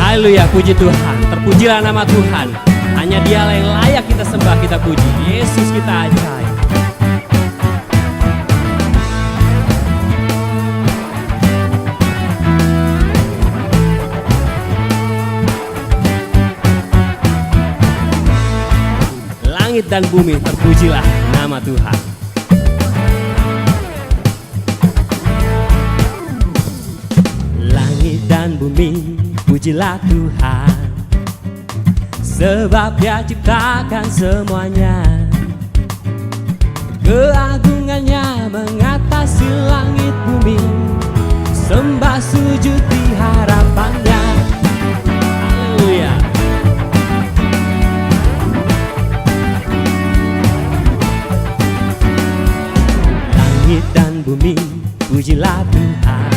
Haleluya, puji Tuhan. Terpujilah nama Tuhan. Hanya Dialah yang layak kita sembah, kita puji. Yesus kita ajaib. Langit dan bumi, terpujilah nama Tuhan. Langit dan bumi, pujilah Tuhan, sebab Dia ciptakan semuanya. Keagungannya mengatasi langit bumi, sembah sujud di harapannya. Haleluya. Langit dan bumi, pujilah Tuhan,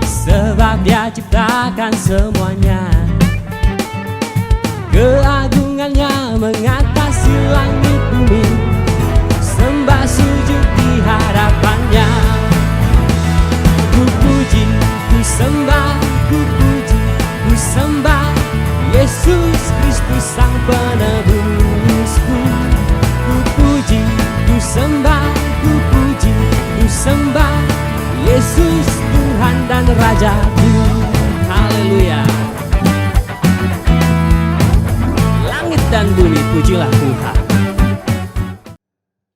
sebab Dia ciptakan semuanya. Keagungannya mengatasi langit bumi, sembah sujud di harapannya. Ku puji, ku sembah, ku puji, ku sembah Yesus Kristus Sang Penebusku. Ku puji, ku sembah, ku puji, ku sembah Yesus Tuhan dan Rajaku. Haleluya. Langit dan bumi, pujilah Tuhan.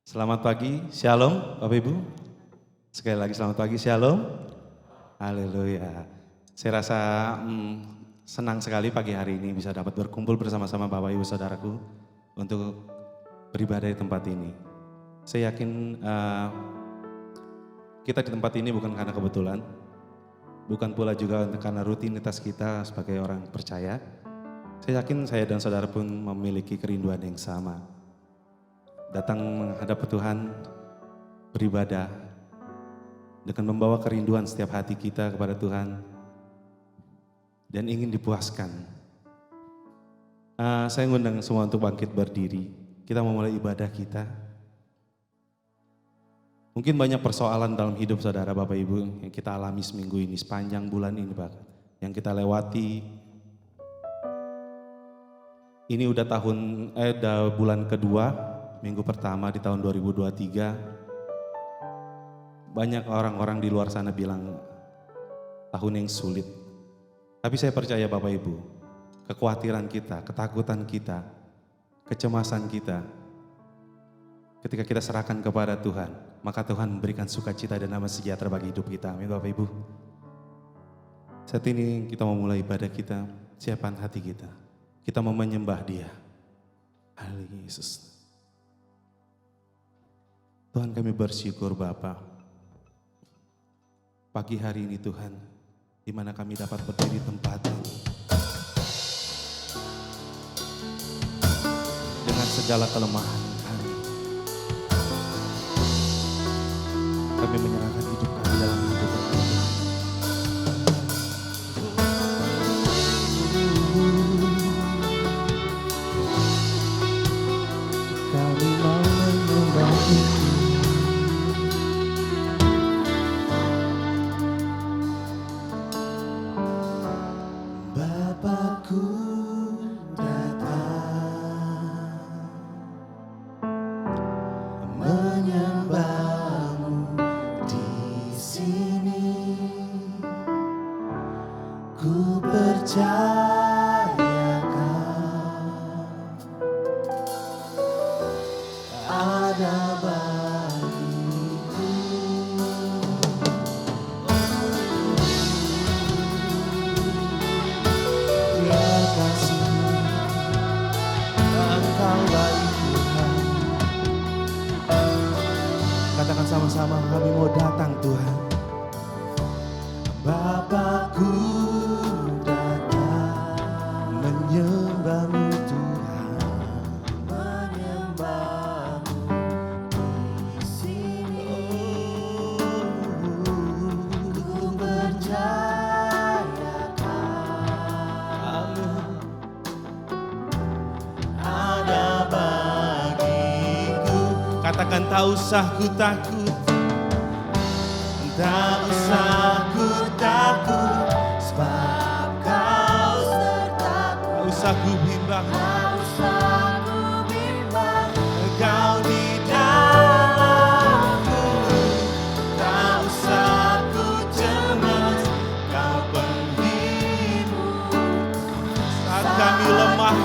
Selamat pagi, shalom Bapak Ibu. Sekali lagi selamat pagi, shalom. Haleluya. Saya rasa senang sekali pagi hari ini bisa dapat berkumpul bersama-sama Bapak Ibu Saudaraku untuk beribadah di tempat ini. Saya yakin kita di tempat ini bukan karena kebetulan, bukan pula juga karena rutinitas kita sebagai orang percaya. Saya yakin saya dan saudara pun memiliki kerinduan yang sama. Datang menghadap Tuhan, beribadah, dengan membawa kerinduan setiap hati kita kepada Tuhan, dan ingin dipuaskan. Saya ngundang semua untuk bangkit berdiri. Kita memulai ibadah kita. Mungkin banyak persoalan dalam hidup saudara Bapak Ibu yang kita alami seminggu ini, sepanjang bulan ini bahkan, yang kita lewati. Ini udah bulan kedua, minggu pertama di tahun 2023. Banyak orang-orang di luar sana bilang tahun yang sulit. Tapi saya percaya Bapak Ibu, kekhawatiran kita, ketakutan kita, kecemasan kita, ketika kita serahkan kepada Tuhan, maka Tuhan memberikan sukacita dan damai sejahtera bagi hidup kita. Amin Bapak Ibu. Saat ini kita memulai ibadah kita, siapkan hati kita. Kita mau menyembah Dia. Haleluya Yesus. Tuhan kami bersyukur Bapa. Pagi hari ini Tuhan, di mana kami dapat berdiri tempat ini. Dengan segala kelemahan kami. Kami menyerahkan hidup kami dalam hidup kami. Kami mau menyembah-Mu. Bapakku datang menyembah-Mu di sini. Ku percayakan ada bagiku. Biar kasih Engkau baik Tuhan. Katakan sama-sama, kami mau datang Tuhan. Bapakku datang menyembah-Mu Tuhan, menyembah-Mu di sini. Ku percayakan ada bagiku. Katakan tak usah ku takut, tak usah ku takut, sebab Kau usah ku bimbang, Engkau di dalamku. Tak usah ku cemas, Kau penghibur. Saat kami lemah,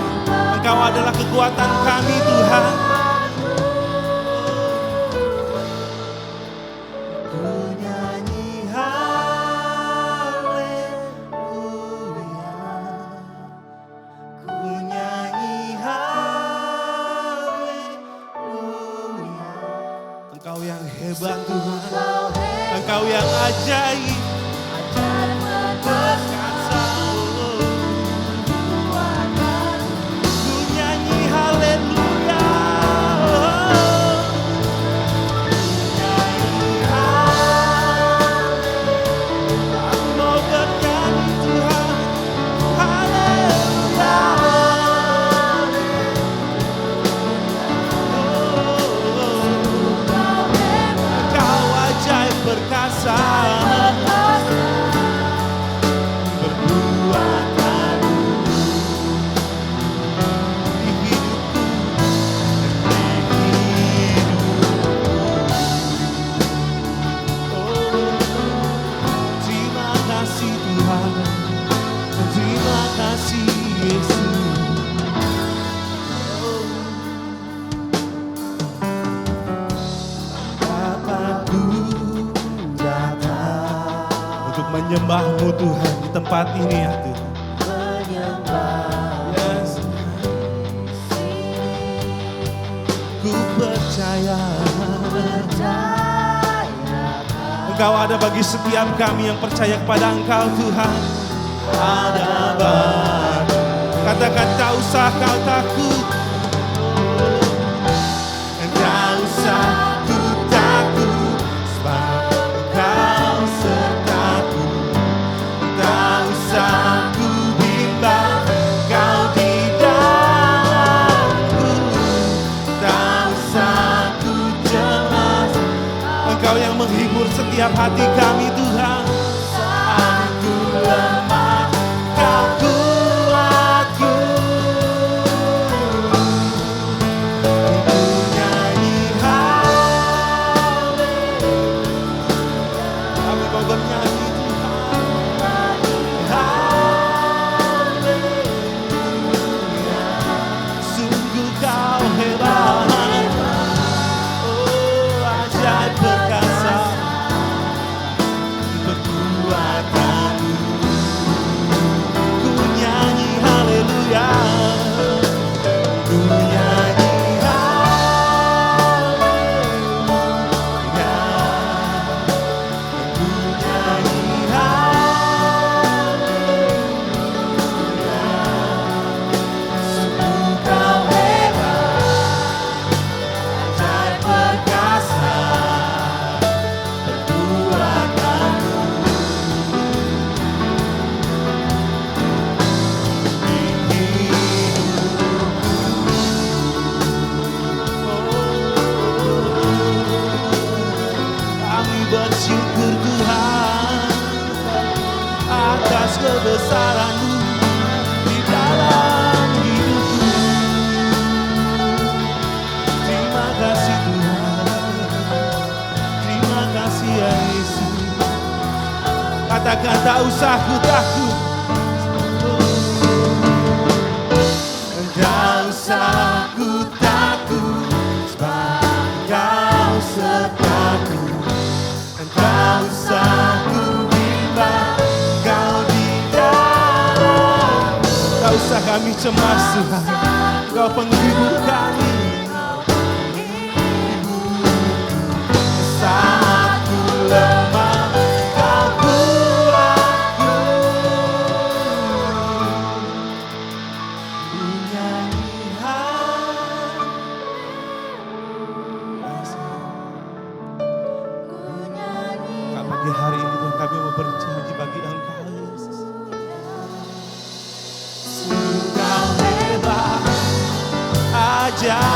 Engkau adalah kekuatan kami Tuhan. Ku nyanyi haleluya, ku nyanyi haleluya. Engkau yang hebat Tuhan, Engkau yang ajaib, perkasa. Ku nyanyi haleluya, aku mau bernyanyi Tuhan, haleluya. Engkau ajaib perkasa, berbuat baru di hidupku, di hidupku. Oh, terima kasih Tuhan, terima kasih Yesus. Oh, Bapakku datang untuk menyembah-Mu Tuhan di tempat ini ya Tuhan. Yes. Ku percaya Engkau ada bagi setiap kami yang percaya kepada Engkau Tuhan. Ada bagi. Katakan tak usah kau takut, tak usah ku takut, sebab Engkau sertaku. Tak usah ku bimbang, Kau di dalamku. Tak usah ku cemas, Engkau yang menghibur setiap hati kami Tuhan. Aku lemah, Kau kuatku. Ku nyanyi haleluya, kami mau bernyanyi Tuhan. Haleluya, sungguh Kau hebat. Oh, ajaib perkasa, berbuat baru. Ku nyanyi haleluya, ku nyanyi haleluya, ku nyanyi haleluya. Sungguh Kau hebat, ajaib perkasa, berbuat baru di hidupku. Kami bersyukur Tuhan atas kebesaran-Mu di dalam hidupku. Terima kasih Tuhan, terima kasih ya Yesus. Katakan tak usah ku takut, tak usah ku takut, sebab Kau sertaku. Tak usah ku bimbang, Kau di dalam. Tak usah kami cemas Tuhan, Kau penghibur kami. Saat ku lemah, Kau kuatku. Ku nyanyi haleluya. Pagi hari ini Tuhan kami mau berjanji bagi Engkau Yesus. Sungguh Kau hebat, ajaib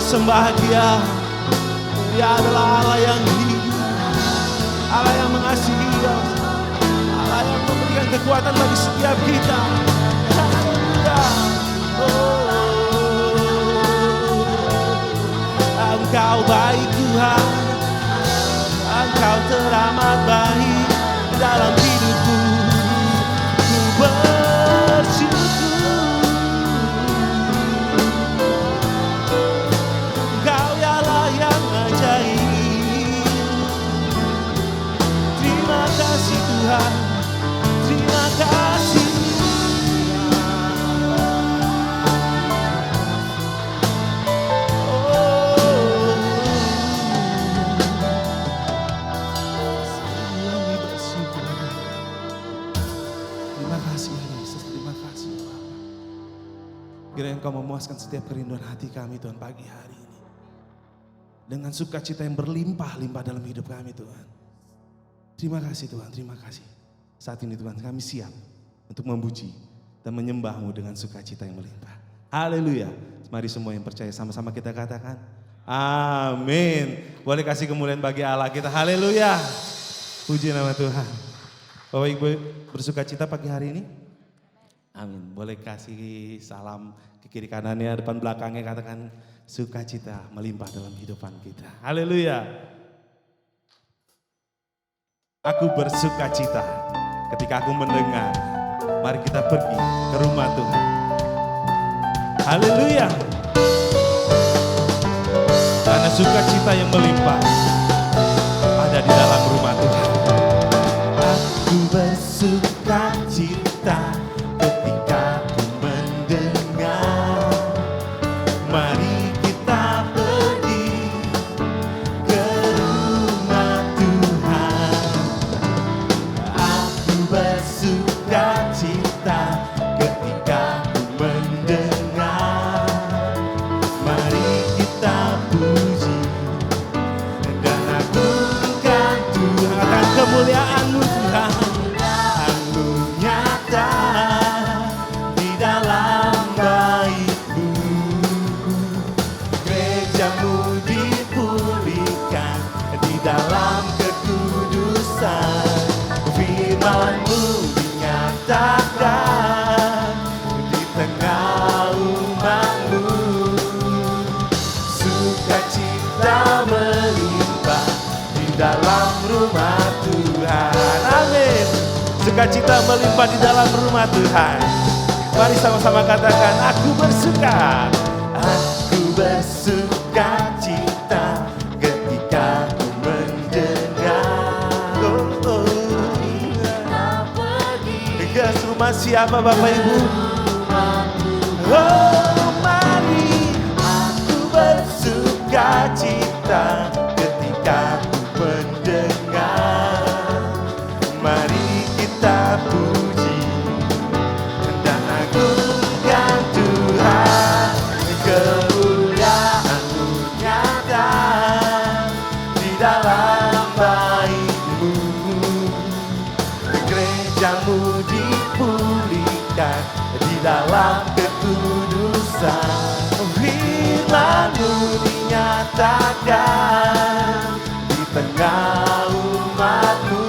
sembah Dia. Dia adalah Allah yang hidup, Allah yang mengasihi, Allah yang memberikan kekuatan bagi setiap kita. Haleluya. Engkau baik Tuhan, Engkau teramat baik dalam hidupku. Ku bersyukur, Engkau ialah yang ajaib. Terima kasih Tuhan, terima kasih. Kiranya Engkau memuaskan setiap kerinduan hati kami Tuhan pagi hari ini. Dengan sukacita yang berlimpah-limpah dalam hidup kami Tuhan. Terima kasih Tuhan, terima kasih. Saat ini Tuhan kami siap untuk memuji dan menyembah-Mu dengan sukacita yang melimpah. Haleluya. Mari semua yang percaya sama-sama kita katakan amin. Boleh kasih kemuliaan bagi Allah kita. Haleluya. Puji nama Tuhan. Bapak Ibu bersukacita pagi hari ini? Amin. Boleh kasih salam ke kiri kanannya, depan belakangnya, katakan sukacita melimpah dalam kehidupan kita. Haleluya. Aku bersukacita ketika aku mendengar. Mari kita pergi ke rumah Tuhan. Haleluya. Karena sukacita yang melimpah ada di dalam rumah Tuhan. Aku bersukacita ketika ku mendengar. Mari kita pergi ke rumah Tuhan. Aku bersukacita ketika ku mendengar. Mari kita puji dan agungkan Tuhan. Akan kemuliaan-Mu Tuhan. Firman-Mu dinyatakan di tengah umat-Mu. Sukacita melimpah di dalam rumah Tuhan. Amin. Sukacita melimpah di dalam rumah Tuhan. Mari sama-sama katakan, aku bersuka. Aku bersukacita ketika ku mendengar. Ke rumah siapa Bapak Ibu? Oh, mari aku bersukacita ketika ku mendengar. Mari kita puji dan agungkan Tuhan. Kemuliaan-Mu nyata di dalam baik-Mu. Gereja-Mu dipulihkan di dalam kekudusan. Firman-Mu dinyatakan di tengah umat-Mu.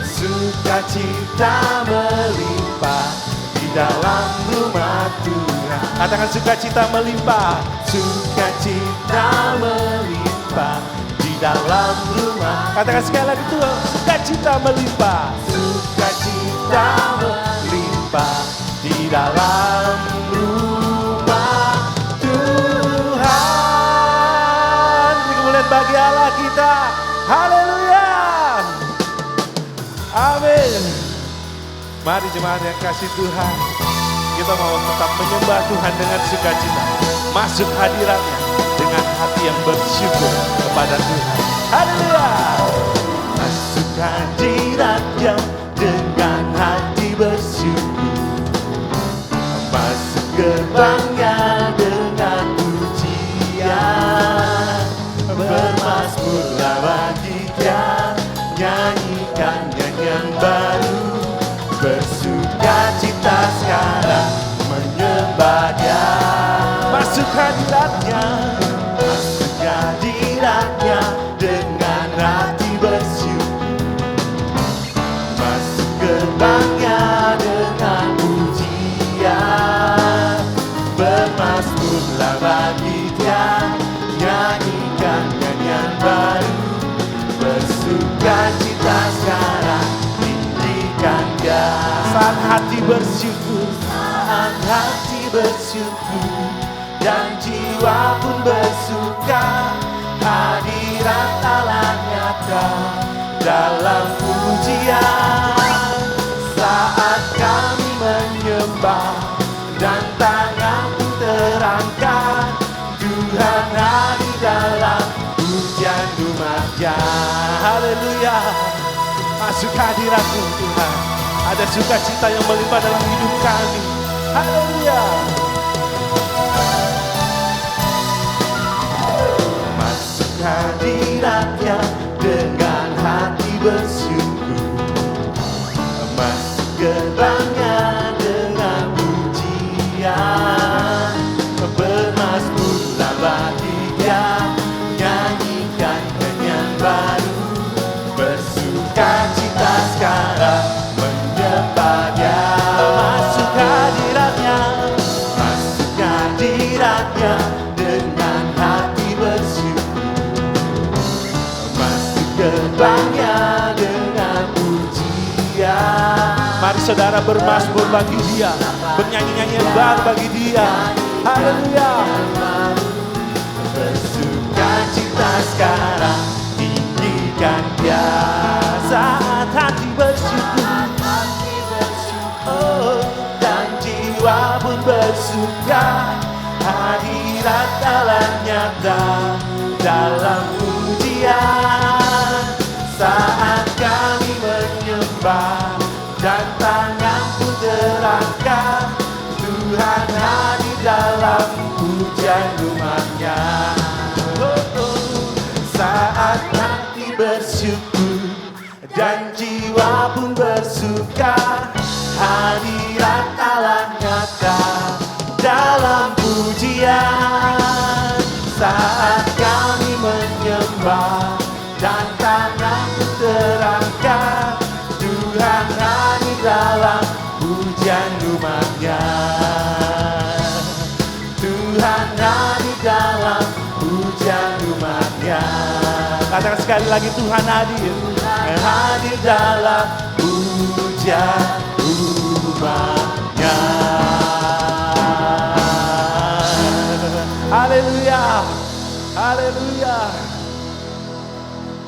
Sukacita melimpah di dalam rumah Tuhan. Katakan sukacita melimpah. Sukacita melimpah di dalam rumah. Katakan sekali lagi Tuhan, sukacita melimpah. Sukacita melimpah di dalam rumah Tuhan. Kemuliaan bagi Allah kita. Haleluya. Amin. Mari jemaat yang kasih Tuhan, kita mau tetap menyembah Tuhan dengan sukacita. Masuk hadiratnya dengan hati yang bersyukur kepada Tuhan. Haleluya. Masuk hadiratnya dengan hati bersyukur. Masuk gerbangnya dengan pujian. Bermazmurlah bagi Dia, nyanyikan nyanyian baru. Bersukacita sekarang menyembah Dia. masuk hadiratnya, masuk hadiratnya dengan hati bersyukur, masuk gerbangnya dengan pujian, bermazmurlah bagi Dia, nyanyikan nyanyian baru, bersuka cita sekarang, tinggikan Dia. Saat hati bersyukur, saat hati bersyukur, dan jiwa pun bersuka, hadirat Allah nyata dalam pujian. Saat kami menyembah dan tangan pun terangkat, Tuhan hadir dalam pujian umat-Nya. Haleluya. Masuk hadirat-Mu Tuhan, ada sukacita yang melimpah dalam hidup kami. Haleluya. Masuk hadirat-Nya dengan hati bersyukur, masuk gerbangnya dengan pujian, bermazmurlah bagi Dia, nyanyikan nyanyian baru, bersuka cita sekarang, menyembah Dia. Masuk hadirat-Nya, masuk hadirat-Nya dengan hati bersyukur, masuk gerbangnya dengan pujian. Mari saudara bermazmur bagi Dia, bernyanyi nyanyian baru bagi Dia. Haleluya. Bersuka cita sekarang, tinggikan Dia. Saat hati bersyukur, oh, dan jiwa pun bersuka, hadirat Allah nyata dalam pujian. Saat kami menyembah dan tangan pun terangkat, Tuhan hadir dalam pujian umat-Nya. Saat hati bersyukur dan jiwa pun bersuka, hadirat Allah nyata dalam pujian. Saat kami menyembah dan tangan pun terangkat, Tuhan hadir dalam pujian umat-Nya. Tuhan hadir dalam pujian umat-Nya. Katakan sekali lagi, Tuhan hadir, hadir dalam pujian umat-Nya. Haleluya, haleluya.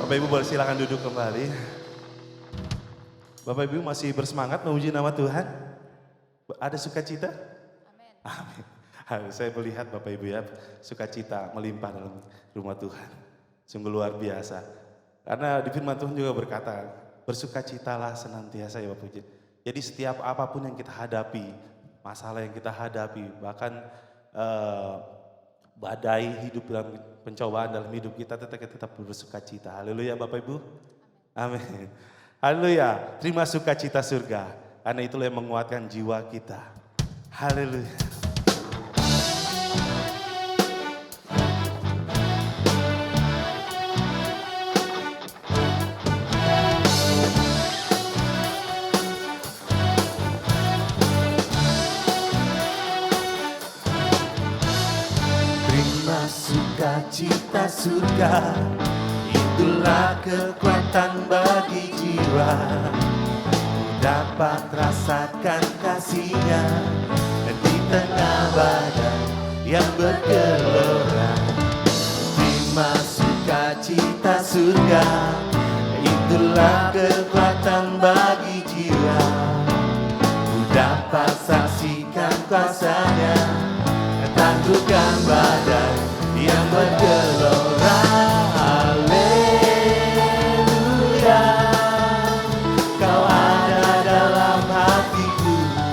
Bapak Ibu boleh silakan duduk kembali. Bapak Ibu masih bersemangat memuji nama Tuhan? Ada sukacita? Amin. Amin. Saya melihat Bapak Ibu ya, sukacita melimpah dalam rumah Tuhan. Sungguh luar biasa. Karena di firman Tuhan juga berkata, bersukacitalah senantiasa ya Bapak Ibu. Jadi setiap apapun yang kita hadapi, masalah yang kita hadapi, bahkan badai hidup dalam pencobaan dalam hidup kita tetap bersukacita. Haleluya Bapak Ibu. Amin. Haleluya. Terima sukacita surga. Karena itulah yang menguatkan jiwa kita. Haleluya. Terima sukacita surga, itulah kekuatan bagi jiwa. Dapat rasakan kasih-Nya di tengah badan yang bergelora. Terima sukacita surga, itulah kekuatan bagi jiwa. Dapat saksikan kuasa-Nya, tangguhkan badan yang bergelora.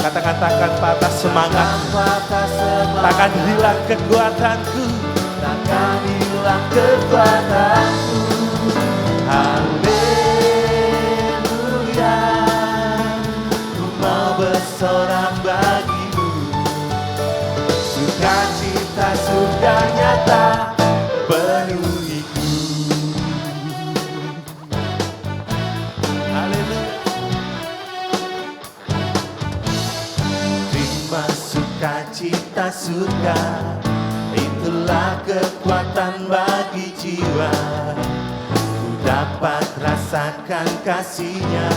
Katakan patah semangat, takkan hilang kekuatanku, takkan hilang kekuatanku. Haleluya, ku mau bersorak bagimu, sukacita surga nyata penuhiku. Haleluya. Terima sukacita surga, itulah kekuatan bagi jiwa. Ku dapat rasakan kasih-Nya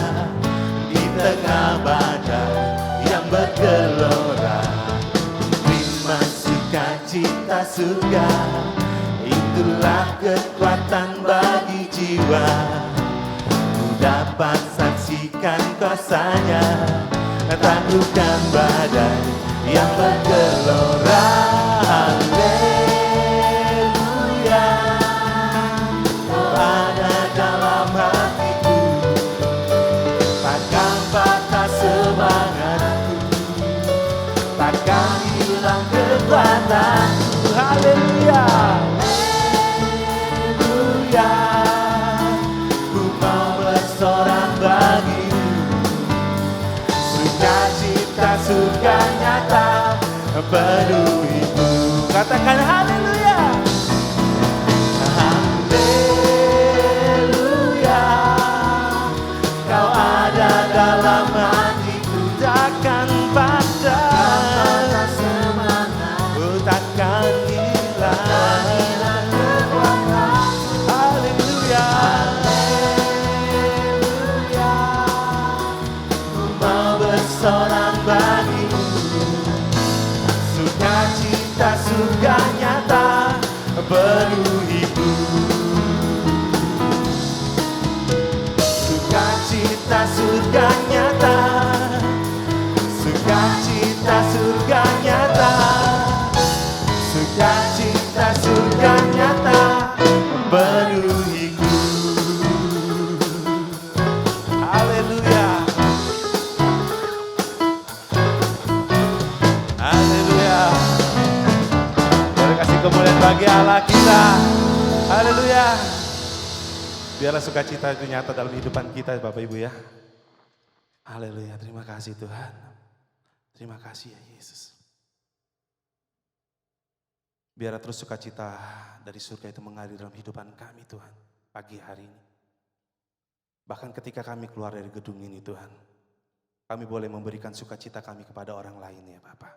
di tengah badai yang bergelora. Terima sukacita surga, itulah kekuatan bagi jiwa. Ku dapat saksikan kuasa-Nya, taklukan badai yang bergelora. Haleluya, Kau ada dalam hatiku, takkan patah semangatku, takkan hilang kekuatanku. Haleluya, haleluya, ku mau bersorak bagimu. Sukacita surga nyata penuhiku. Katakan haleluya. Haleluya, Kau ada dalam hatiku, takkan patah semangat, takkan hilang. Haleluya, haleluya, ku mau bersorak bagimu. Sukacita surga nyata penuhiku. Sukacita surga nyata, sukacita surga nyata, sukacita surga nyata penuhiku. Haleluya, haleluya. Terima kasih kemuliaan bagi Allah kita. Haleluya. Biarlah sukacita itu nyata dalam kehidupan kita, Bapak Ibu ya. Haleluya, terima kasih Tuhan. Terima kasih ya Yesus. Biarlah terus sukacita dari surga itu mengalir dalam kehidupan kami Tuhan, pagi hari ini. Bahkan ketika kami keluar dari gedung ini Tuhan, kami boleh memberikan sukacita kami kepada orang lain ya Bapak.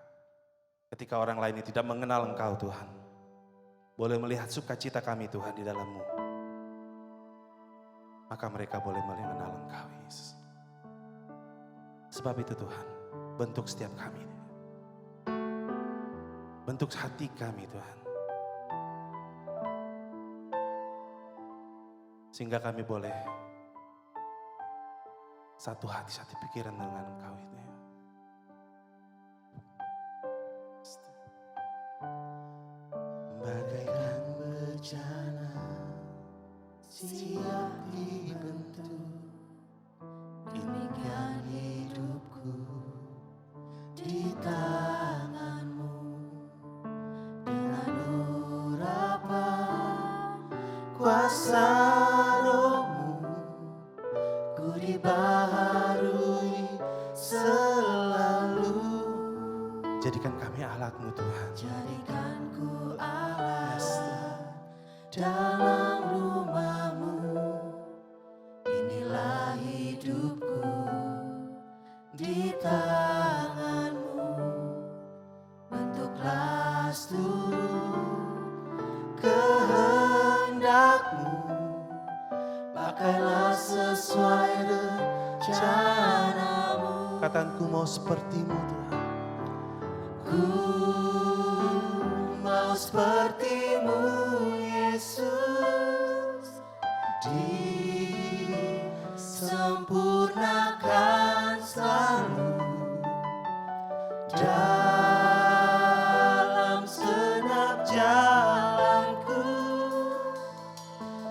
Ketika orang lain tidak mengenal Engkau Tuhan, boleh melihat sukacita kami Tuhan di dalam-Mu. Maka mereka boleh mengenal Engkau Yesus. Sebab itu Tuhan, bentuk setiap kami. Bentuk hati kami Tuhan. Sehingga kami boleh satu hati, satu pikiran dengan Engkau itu ya. Bagaikan bejana siap dibentuk, demikian hidupku di tangan-Mu. Dengan urapan kuasa Roh-Mu, ku dibaharui selalu. Jadikan kami alat-Mu Tuhan. Jadikan ku alat dalam rumah-Mu. Inilah hidupku di tangan-Mu. Bentuklah seluruh kehendak-Mu. Pakailah sesuai rencana-Mu. Katakan ku mau seperti-Mu Tuhan. Ku mau seperti-Mu Yesus, disempurnakan selalu dalam segenap jalanku,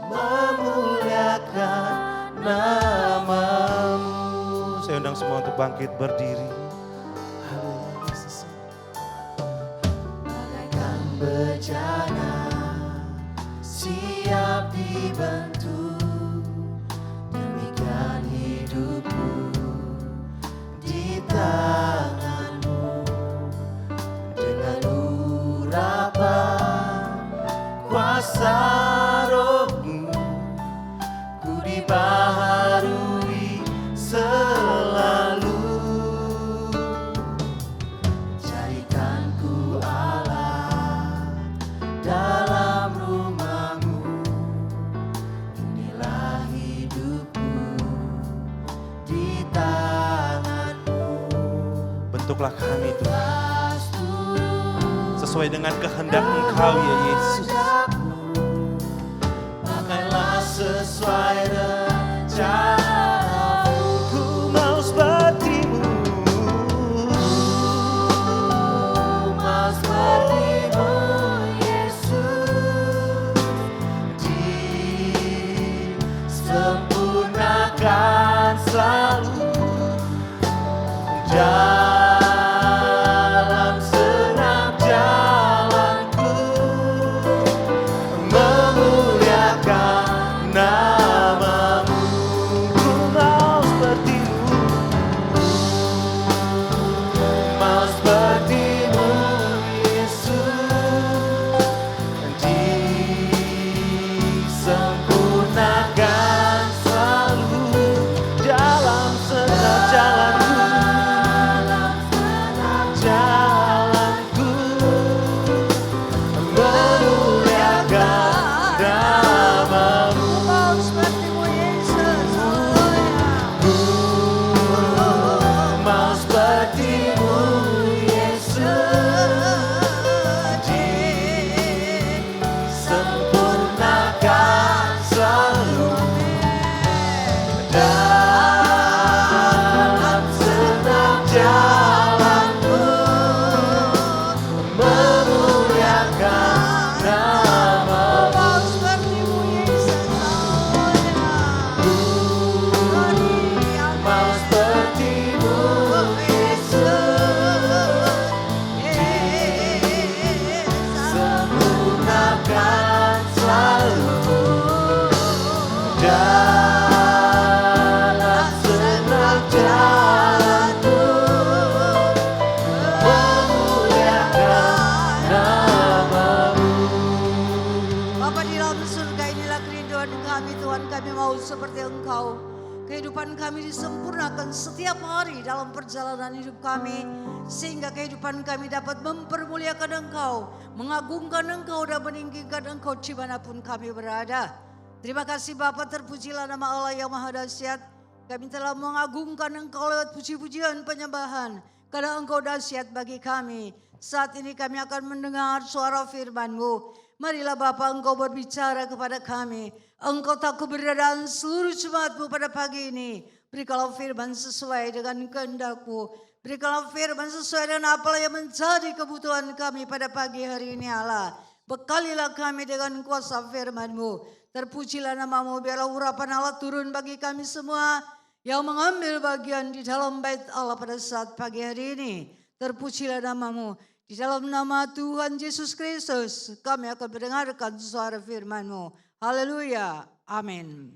memuliakan nama-Mu. Saya undang semua untuk bangkit berdiri. Haleluya Yesus. Bagaikan bejana siap dibentuk, demikian hidupku di tangan-Mu. Dengan urapan kuasa rohmu, ku dibaharui selalu. Jadikan ku Allah dalam rumahmu, inilah hidupku di tanganmu. Bentuklah kami Tuhan sesuai dengan kehendak Engkau ya Yesus. Pakailah sesuai rencanamu. Ku mau seperti-Mu, mau seperti-Mu Yesus. Disempurnakan selalu dalam senang jalanku, memuliakan nama-Mu. Ku mau seperti-Mu, mau seperti-Mu Yesus. Disempurnakan selalu dalam senang jalanku, memuliakan nama-Mu. Mau seperti-Mu Yesus, Mau seperti-Mu Yesus. Disempurnakan selalu dalam senang jalanku, memuliakan nama-Mu. mau seperti-Mu Yesus, Mau seperti-Mu sempurnakan selalu dalam senang jalanku, memuliakan nama-Mu. Bapa di dalam surga, inilah kerinduan kami Tuhan. Kami mau seperti Engkau. Kehidupan kami disempurnakan setiap hari dalam perjalanan hidup kami, sehingga kehidupan kami dapat mempermuliakan Engkau, mengagungkan Engkau dan meninggikan Engkau dimanapun kami berada. Terima kasih Bapa, terpujilah nama Allah yang Maha Dahsyat. Kami telah mengagungkan Engkau lewat puji-pujian penyembahan, karena Engkau dahsyat bagi kami. Saat ini kami akan mendengar suara firman-Mu. Marilah Bapa, Engkau berbicara kepada kami. Engkau tahu keberadaan seluruh jemaat-Mu pada pagi ini. Berikanlah firman sesuai dengan kehendak-Mu. Berikanlah firman sesuai dengan apa yang menjadi kebutuhan kami pada pagi hari ini Allah. Bekalilah kami dengan kuasa firman-Mu. Terpujilah nama-Mu, biarlah urapan Allah turun bagi kami semua yang mengambil bagian di dalam bait Allah pada saat pagi hari ini. Terpujilah nama-Mu. Di dalam nama Tuhan Yesus Kristus kami akan mendengarkan suara firman-Mu. Haleluya. Amin.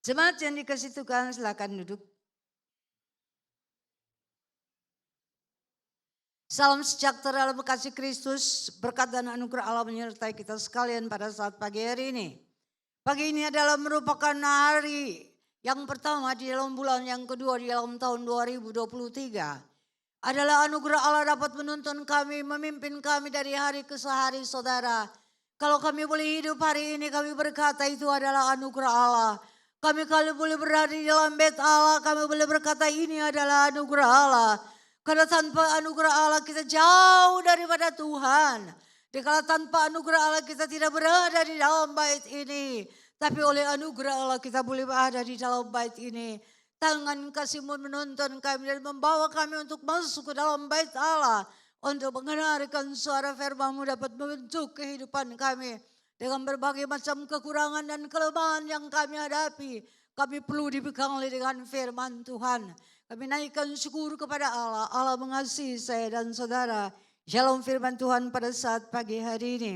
Jemaat yang dikasih Tuhan, silakan duduk. Salam sejahtera dalam kasih Kristus, berkat dan anugerah Allah menyertai kita sekalian pada saat pagi hari ini. Pagi ini adalah merupakan hari yang pertama di dalam bulan yang kedua di dalam tahun 2023. Adalah anugerah Allah dapat menuntun kami, memimpin kami dari hari ke hari saudara. Kalau kami boleh hidup hari ini, kami berkata itu adalah anugerah Allah. Kami kalau boleh berada di dalam bait Allah, kami boleh berkata ini adalah anugerah Allah. Karena tanpa anugerah Allah kita jauh daripada Tuhan. Karena tanpa anugerah Allah kita tidak berada di dalam bait ini. Tapi oleh anugerah Allah kita boleh berada di dalam bait ini. Tangan kasih-Mu menuntun kami dan membawa kami untuk masuk ke dalam bait Allah. Untuk mendengarkan suara firman-Mu dapat membentuk kehidupan kami. Dengan berbagai macam kekurangan dan kelemahan yang kami hadapi. Kami perlu dibekali dengan firman Tuhan. Kami naikkan syukur kepada Allah. Allah mengasihi saya dan saudara. Shalom firman Tuhan pada saat pagi hari ini.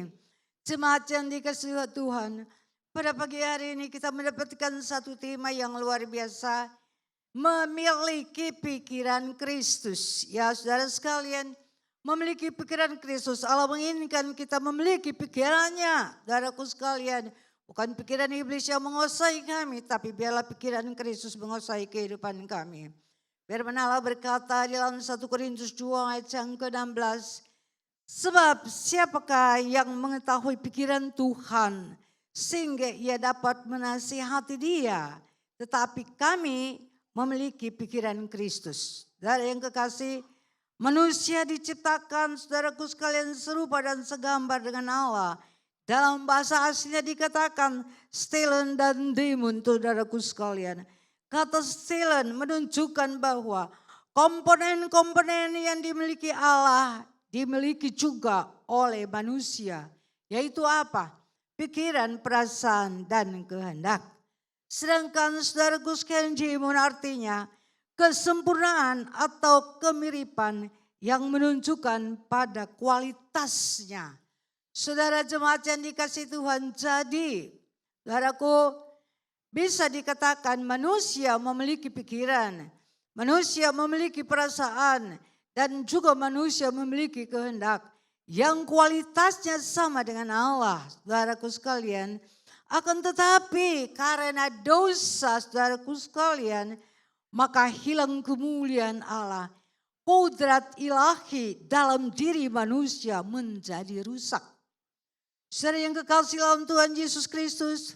Jemaat yang dikasihi Tuhan. Pada pagi hari ini kita mendapatkan satu tema yang luar biasa. Memiliki pikiran Kristus. Ya saudara sekalian, memiliki pikiran Kristus. Allah menginginkan kita memiliki pikirannya, saudaraku sekalian. Bukan pikiran iblis yang menguasai kami, tapi biarlah pikiran Kristus menguasai kehidupan kami. Firman Allah berkata di dalam 1 Korintus 2 ayat yang ke-16. Sebab siapakah yang mengetahui pikiran Tuhan sehingga ia dapat menasihati dia. Tetapi kami memiliki pikiran Kristus. Saudara yang kekasih, manusia diciptakan, saudaraku sekalian, serupa dan segambar dengan Allah. Dalam bahasa aslinya dikatakan stelen dan dimun, saudaraku sekalian. Kata stelen menunjukkan bahwa komponen-komponen yang dimiliki Allah dimiliki juga oleh manusia. Yaitu apa? Pikiran, perasaan, dan kehendak. Sedangkan saudaraku sekalian, dimun artinya kesempurnaan atau kemiripan yang menunjukkan pada kualitasnya. Saudara jemaat yang dikasihi Tuhan, jadi saudaraku, bisa dikatakan manusia memiliki pikiran, manusia memiliki perasaan, dan juga manusia memiliki kehendak yang kualitasnya sama dengan Allah, saudaraku sekalian. Akan tetapi karena dosa, saudaraku sekalian, maka hilang kemuliaan Allah. Kodrat ilahi dalam diri manusia menjadi rusak. Saudara yang kekasih dalam Tuhan Yesus Kristus,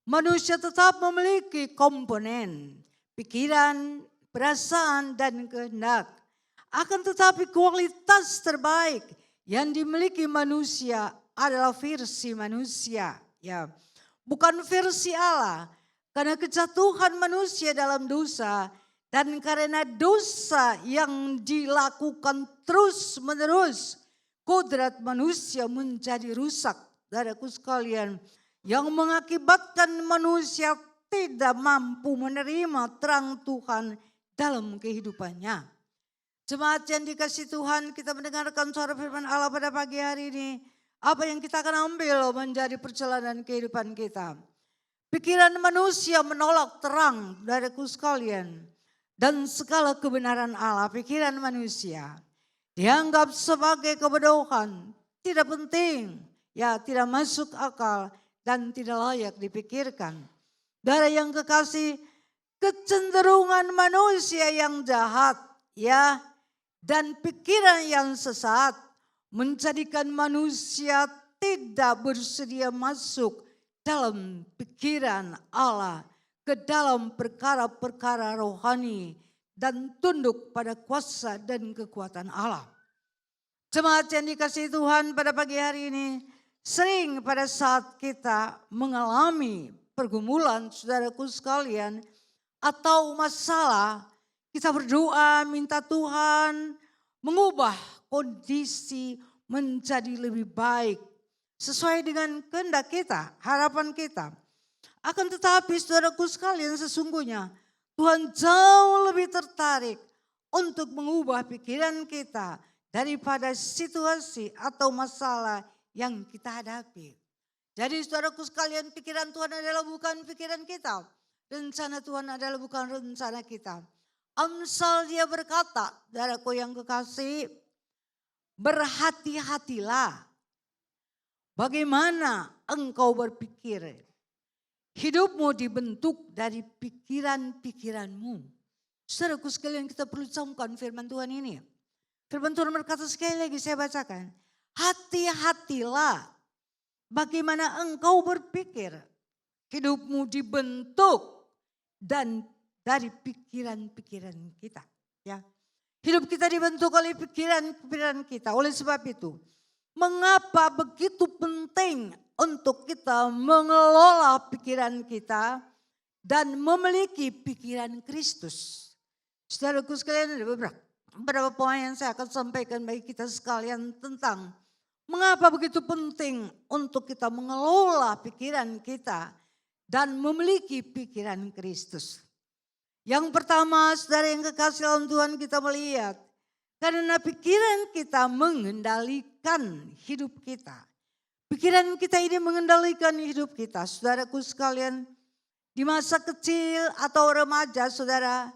manusia tetap memiliki komponen pikiran, perasaan, dan kehendak. Akan tetapi kualitas terbaik yang dimiliki manusia adalah versi manusia, ya, bukan versi Allah. Karena kejatuhan manusia dalam dosa dan karena dosa yang dilakukan terus menerus, kodrat manusia menjadi rusak, saudaraku sekalian, yang mengakibatkan manusia tidak mampu menerima terang Tuhan dalam kehidupannya. Jemaat yang dikasihi Tuhan, kita mendengarkan suara firman Allah pada pagi hari ini. Apa yang kita akan ambil menjadi perjalanan kehidupan kita. Pikiran manusia menolak terang, saudaraku sekalian. Dan segala kebenaran Allah, pikiran manusia dianggap sebagai kebodohan, tidak penting, ya tidak masuk akal dan tidak layak dipikirkan. Saudara yang kekasih, kecenderungan manusia yang jahat, ya, dan pikiran yang sesat menjadikan manusia tidak bersedia masuk dalam pikiran Allah, ke dalam perkara-perkara rohani dan tunduk pada kuasa dan kekuatan Allah. Jemaat yang dikasihi Tuhan, pada pagi hari ini, sering pada saat kita mengalami pergumulan, saudaraku sekalian, atau masalah, kita berdoa minta Tuhan mengubah kondisi menjadi lebih baik sesuai dengan kehendak kita, harapan kita. Akan tetapi saudaraku sekalian, sesungguhnya Tuhan jauh lebih tertarik untuk mengubah pikiran kita daripada situasi atau masalah yang kita hadapi. Jadi saudaraku sekalian, pikiran Tuhan adalah bukan pikiran kita. Rencana Tuhan adalah bukan rencana kita. Amsal dia berkata, saudaraku yang kekasih, berhati-hatilah bagaimana engkau berpikir. Hidupmu dibentuk dari pikiran-pikiranmu. Saudaraku sekalian, kita perlu camkan firman Tuhan ini. Firman Tuhan berkata, sekali lagi saya bacakan. Hati-hatilah bagaimana engkau berpikir. Hidupmu dibentuk dan dari pikiran-pikiran kita. Ya. Hidup kita dibentuk oleh pikiran-pikiran kita. Oleh sebab itu, mengapa begitu penting untuk kita mengelola pikiran kita dan memiliki pikiran Kristus. Saudaraku sekalian, ada beberapa poin yang saya akan sampaikan bagi kita sekalian tentang mengapa begitu penting untuk kita mengelola pikiran kita dan memiliki pikiran Kristus. Yang pertama, saudara yang kekasih dalam Tuhan, kita melihat karena pikiran kita mengendalikan hidup kita. Pikiran kita ini mengendalikan hidup kita. Saudaraku sekalian, di masa kecil atau remaja, saudara,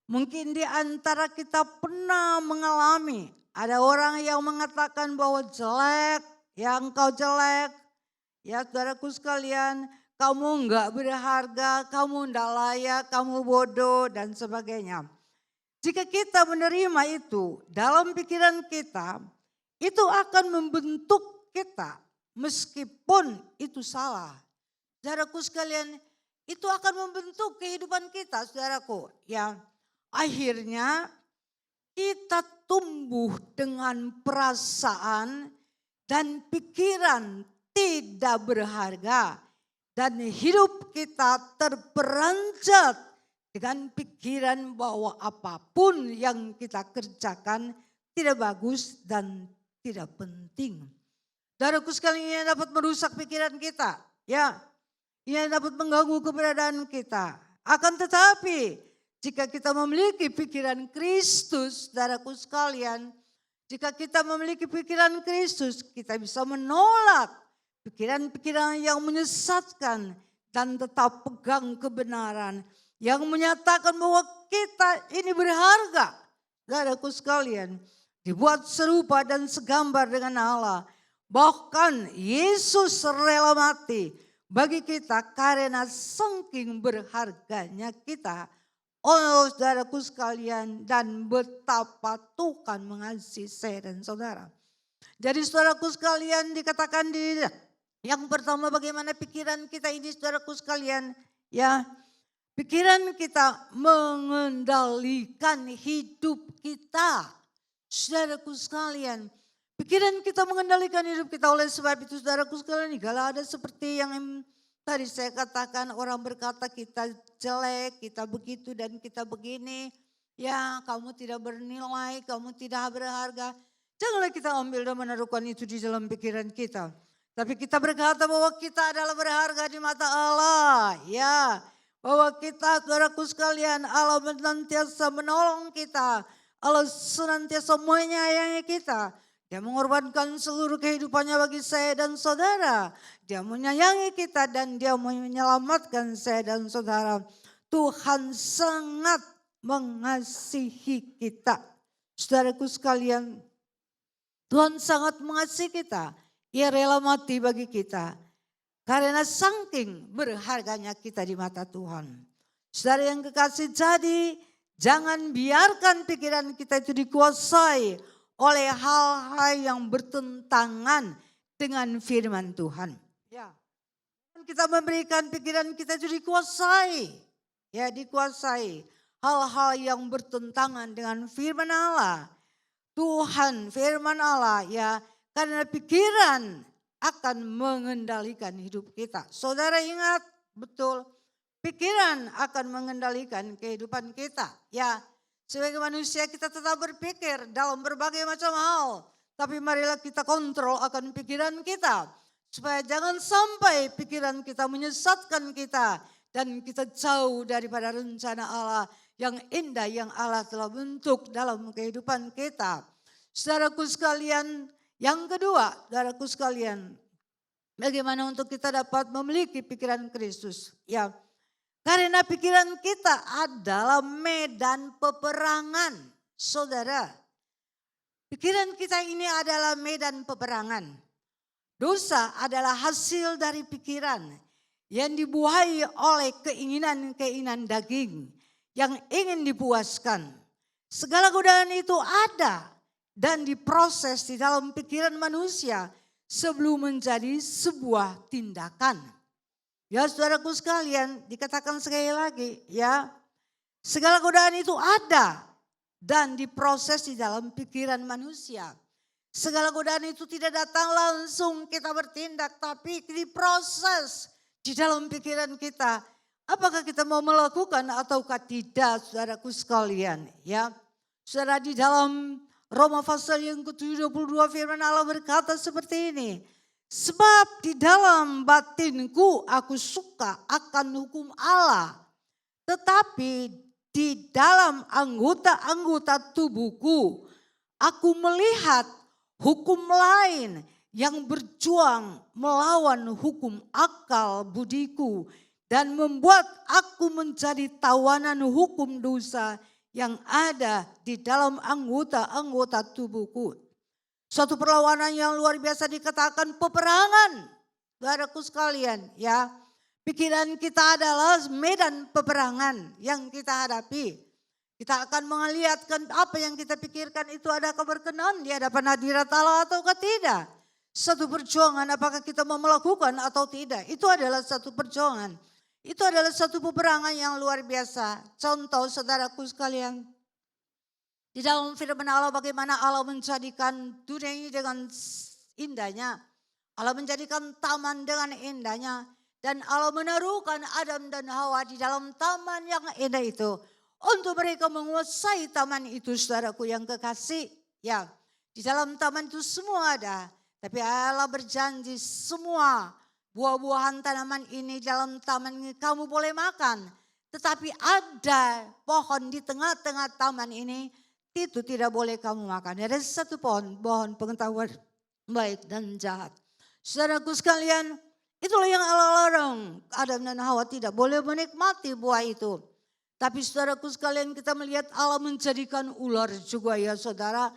mungkin di antara kita pernah mengalami Ada orang yang mengatakan bahwa jelek, ya engkau jelek. Ya saudaraku sekalian, kamu enggak berharga, kamu enggak layak, kamu bodoh dan sebagainya. Jika kita menerima itu dalam pikiran kita, itu akan membentuk kita meskipun itu salah. Saudaraku sekalian, itu akan membentuk kehidupan kita, saudaraku. Ya, akhirnya kita tumbuh dengan perasaan dan pikiran tidak berharga. Dan hidup kita terperanjat dengan pikiran bahwa apapun yang kita kerjakan tidak bagus dan tidak penting. Saudaraku sekalian, ini dapat merusak pikiran kita. Ya, ini dapat mengganggu keberadaan kita. Akan tetapi, jika kita memiliki pikiran Kristus, saudaraku sekalian, jika kita memiliki pikiran Kristus, kita bisa menolak pikiran-pikiran yang menyesatkan dan tetap pegang kebenaran yang menyatakan bahwa kita ini berharga. Saudaraku sekalian, dibuat serupa dan segambar dengan Allah. Bahkan Yesus rela mati bagi kita karena saking berharganya kita. Oh saudaraku sekalian, dan betapa Tuhan mengasihi saya dan saudara. Jadi saudaraku sekalian, dikatakan di yang pertama bagaimana pikiran kita ini saudaraku sekalian. Ya, pikiran kita mengendalikan hidup kita. Saudaraku sekalian, pikiran kita mengendalikan hidup kita. Oleh sebab itu saudaraku sekalian, kalau ada seperti yang tadi saya katakan, orang berkata kita jelek, kita begitu dan kita begini. Ya, kamu tidak bernilai, kamu tidak berharga. Janganlah kita ambil dan menaruhkan itu di dalam pikiran kita. Tapi kita berkata bahwa kita adalah berharga di mata Allah. Ya, bahwa kita, saudaraku sekalian, Allah senantiasa menolong kita. Allah senantiasa menyayangi kita. Dia mengorbankan seluruh kehidupannya bagi saya dan saudara. Dia menyayangi kita dan dia menyelamatkan saya dan saudara. Tuhan sangat mengasihi kita. Saudaraku sekalian, Tuhan sangat mengasihi kita. Ia rela mati bagi kita. Karena saking berharganya kita di mata Tuhan. Saudara yang kekasih, jadi jangan biarkan pikiran kita itu dikuasai oleh hal-hal yang bertentangan dengan firman Tuhan. Ya. Kita memberikan pikiran kita itu dikuasai. Ya, dikuasai hal-hal yang bertentangan dengan firman Allah. Tuhan, firman Allah, ya, karena pikiran akan mengendalikan hidup kita. Saudara ingat betul, pikiran akan mengendalikan kehidupan kita. Ya. Sebagai manusia kita tetap berpikir dalam berbagai macam hal. Tapi marilah kita kontrol akan pikiran kita. Supaya jangan sampai pikiran kita menyesatkan kita. Dan kita jauh daripada rencana Allah yang indah yang Allah telah bentuk dalam kehidupan kita. Saudaraku sekalian, yang kedua, saudaraku sekalian. Bagaimana untuk kita dapat memiliki pikiran Kristus? Ya. Karena pikiran kita adalah medan peperangan, saudara. Pikiran kita ini adalah medan peperangan. Dosa adalah hasil dari pikiran yang dibuahi oleh keinginan-keinginan daging yang ingin dipuaskan. Segala godaan itu ada dan diproses di dalam pikiran manusia sebelum menjadi sebuah tindakan. Ya saudaraku sekalian, dikatakan sekali lagi ya, segala godaan itu ada dan diproses di dalam pikiran manusia. Segala godaan itu tidak datang langsung kita bertindak, tapi diproses di dalam pikiran kita. Apakah kita mau melakukan ataukah tidak, saudaraku sekalian? Ya, saudara, di dalam Roma pasal yang ke-72 firman Allah berkata seperti ini. Sebab di dalam batinku aku suka akan hukum Allah. Tetapi di dalam anggota-anggota tubuhku aku melihat hukum lain yang berjuang melawan hukum akal budiku. Dan membuat aku menjadi tawanan hukum dosa yang ada di dalam anggota-anggota tubuhku. Suatu perlawanan yang luar biasa dikatakan peperangan. Saudaraku sekalian, ya. Pikiran kita adalah medan peperangan yang kita hadapi. Kita akan melihatkan apa yang kita pikirkan itu adakah berkenan di hadapan hadirat Allah atau tidak. Satu perjuangan apakah kita mau melakukan atau tidak. Itu adalah satu perjuangan. Itu adalah satu peperangan yang luar biasa. Contoh saudaraku sekalian. Di dalam firman Allah bagaimana Allah menjadikan dunia ini dengan indahnya. Allah menjadikan taman dengan indahnya. Dan Allah menaruhkan Adam dan Hawa di dalam taman yang indah itu. Untuk mereka menguasai taman itu saudaraku yang kekasih. Ya, di dalam taman itu semua ada. Tapi Allah berjanji semua buah-buahan tanaman ini dalam taman ini kamu boleh makan. Tetapi ada pohon di tengah-tengah taman ini itu tidak boleh kamu makan. Ada satu pohon pengetahuan baik dan jahat. Saudaraku sekalian, itulah yang Allah larang. Adam dan Hawa tidak boleh menikmati buah itu. Tapi saudaraku sekalian kita melihat Allah menjadikan ular juga ya saudara.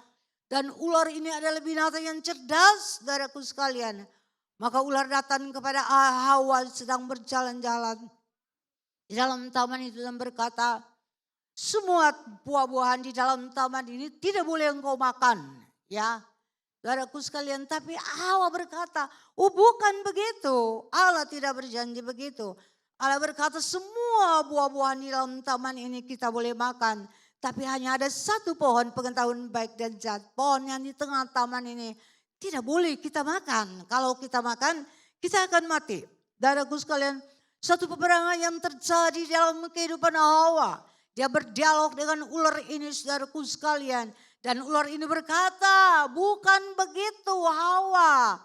Dan ular ini adalah binatang yang cerdas saudaraku sekalian. Maka ular datang kepada Hawa sedang berjalan-jalan di dalam taman itu dan berkata, semua buah-buahan di dalam taman ini tidak boleh engkau makan. Ya, saudaraku sekalian, tapi Hawa berkata, oh bukan begitu. Allah tidak berjanji begitu. Allah berkata semua buah-buahan di dalam taman ini kita boleh makan. Tapi hanya ada satu pohon pengetahuan baik dan jahat. Pohon yang di tengah taman ini tidak boleh kita makan. Kalau kita makan kita akan mati. Saudaraku sekalian, satu peperangan yang terjadi dalam kehidupan Hawa. Dia berdialog dengan ular ini saudaraku sekalian. Dan ular ini berkata, bukan begitu Hawa.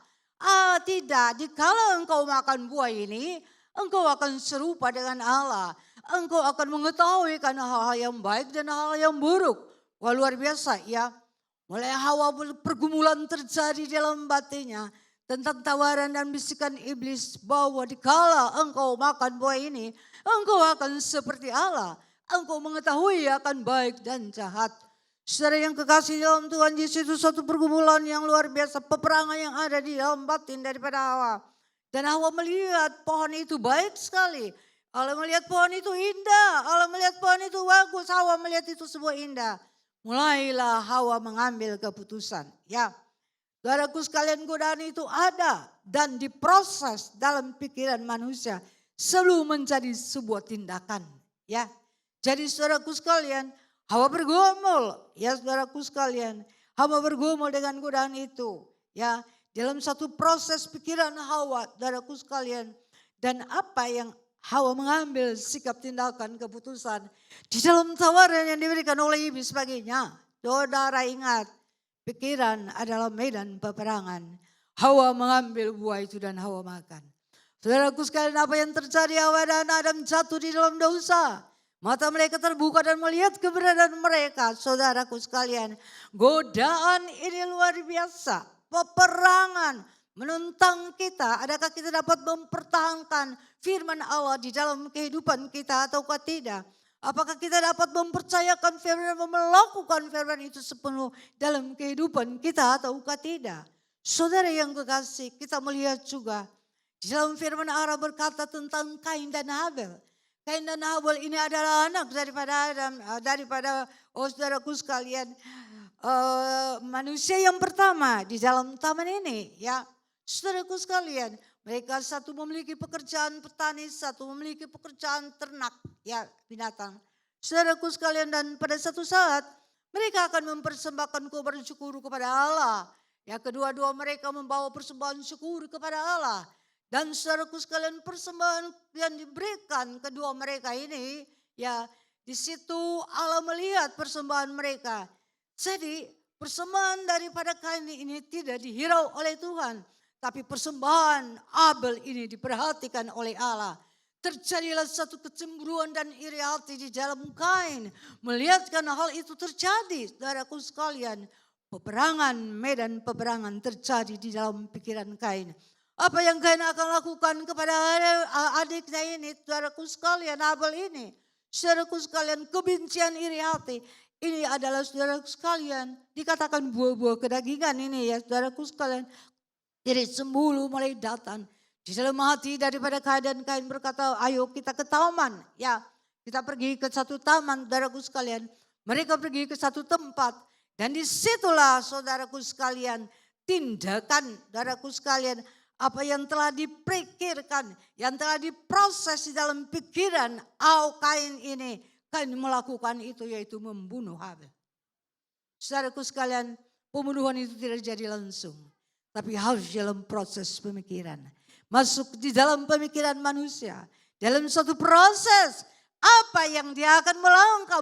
Tidak, jikalau engkau makan buah ini, engkau akan serupa dengan Allah. Engkau akan mengetahui karena hal-hal yang baik dan hal yang buruk. Wah luar biasa ya. Mulai Hawa pergumulan terjadi dalam batinnya. Tentang tawaran dan bisikan iblis bahwa dikala engkau makan buah ini, engkau akan seperti Allah. Engkau mengetahui akan baik dan jahat. Saudara yang kekasih dalam Tuhan Yesus, itu suatu pergumulan yang luar biasa. Peperangan yang ada di dalam batin daripada Hawa. Dan Hawa melihat pohon itu baik sekali. Allah melihat pohon itu indah. Allah melihat pohon itu bagus. Hawa melihat itu sebuah indah. Mulailah Hawa mengambil keputusan. Ya, saudaraku sekalian, godaan itu ada. Dan diproses dalam pikiran manusia. Selalu menjadi sebuah tindakan. Ya, jadi saudaraku sekalian, Hawa bergumul. Ya saudaraku sekalian, Hawa bergumul dengan godaan itu. Ya, dalam satu proses pikiran Hawa, saudaraku sekalian. Dan apa yang Hawa mengambil sikap tindakan keputusan di dalam tawaran yang diberikan oleh iblis baginya. Saudara ingat, pikiran adalah medan peperangan. Hawa mengambil buah itu dan Hawa makan. Saudaraku sekalian, apa yang terjadi? Hawa dan Adam jatuh di dalam dosa. Mata mereka terbuka dan melihat keberadaan mereka. Saudaraku sekalian, godaan ini luar biasa. Peperangan menentang kita. Adakah kita dapat mempertahankan firman Allah di dalam kehidupan kita ataukah tidak? Apakah kita dapat mempercayakan firman, melakukan firman itu sepenuh dalam kehidupan kita ataukah tidak? Saudara yang kekasih, kita melihat juga di dalam firman Allah berkata tentang Kain dan Habel. Kain dan Habel ini adalah anak daripada Adam, daripada saudaraku sekalian, manusia yang pertama di dalam taman ini. Ya, saudaraku sekalian, mereka satu memiliki pekerjaan petani, satu memiliki pekerjaan ternak, ya binatang. Saudaraku sekalian, dan pada satu saat mereka akan mempersembahkan korban syukur kepada Allah. Ya, kedua-dua mereka membawa persembahan syukur kepada Allah. Dan saudaraku sekalian, persembahan yang diberikan kedua mereka ini, ya di situ Allah melihat persembahan mereka. Jadi persembahan daripada Kain ini tidak dihirau oleh Tuhan. Tapi persembahan Abel ini diperhatikan oleh Allah. Terjadilah satu kecemburuan dan iri hati di dalam Kain. Melihatkan hal itu terjadi, saudaraku sekalian. Peperangan, medan peperangan terjadi di dalam pikiran Kain. Apa yang Kain akan lakukan kepada adiknya ini, saudaraku sekalian, Abel ini. Saudaraku sekalian, kebencian, iri hati. Ini adalah saudaraku sekalian, dikatakan buah-buah kedagingan ini ya saudaraku sekalian. Iri cemburu mulai datang di dalam hati daripada Kain berkata, ayo kita ke taman. Ya, kita pergi ke satu taman, saudaraku sekalian. Mereka pergi ke satu tempat. Dan disitulah saudaraku sekalian, tindakan saudaraku sekalian, apa yang telah dipikirkan, yang telah diproses di dalam pikiran Kain ini. Kain melakukan itu yaitu membunuh Habel. Saudaraku sekalian, pembunuhan itu tidak jadi langsung. Tapi harus dalam proses pemikiran. Masuk di dalam pemikiran manusia. Dalam suatu proses. Apa yang dia akan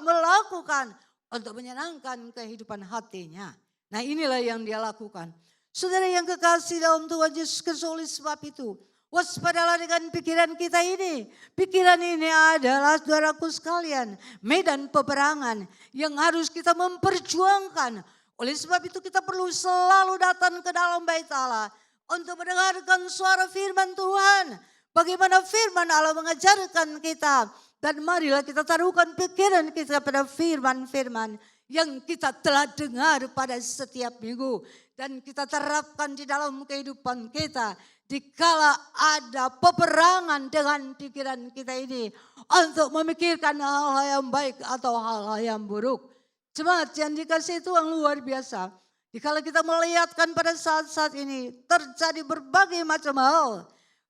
melakukan untuk menyenangkan kehidupan hatinya. Nah inilah yang dia lakukan. Saudara yang kekasih dalam Tuhan Yesus Kristus, oleh sebab itu. Waspadalah dengan pikiran kita ini. Pikiran ini adalah saudaraku sekalian. Medan peperangan yang harus kita memperjuangkan. Oleh sebab itu kita perlu selalu datang ke dalam bait Allah untuk mendengarkan suara firman Tuhan. Bagaimana firman Allah mengajarkan kita. Dan marilah kita taruhkan pikiran kita pada firman-firman yang kita telah dengar pada setiap minggu. Dan kita terapkan di dalam kehidupan kita. Dikala ada peperangan dengan pikiran kita ini. Untuk memikirkan hal-hal yang baik atau hal-hal yang buruk. Jemaat yang dikasihi Tuhan luar biasa. Dikala kita melihatkan pada saat-saat ini terjadi berbagai macam hal.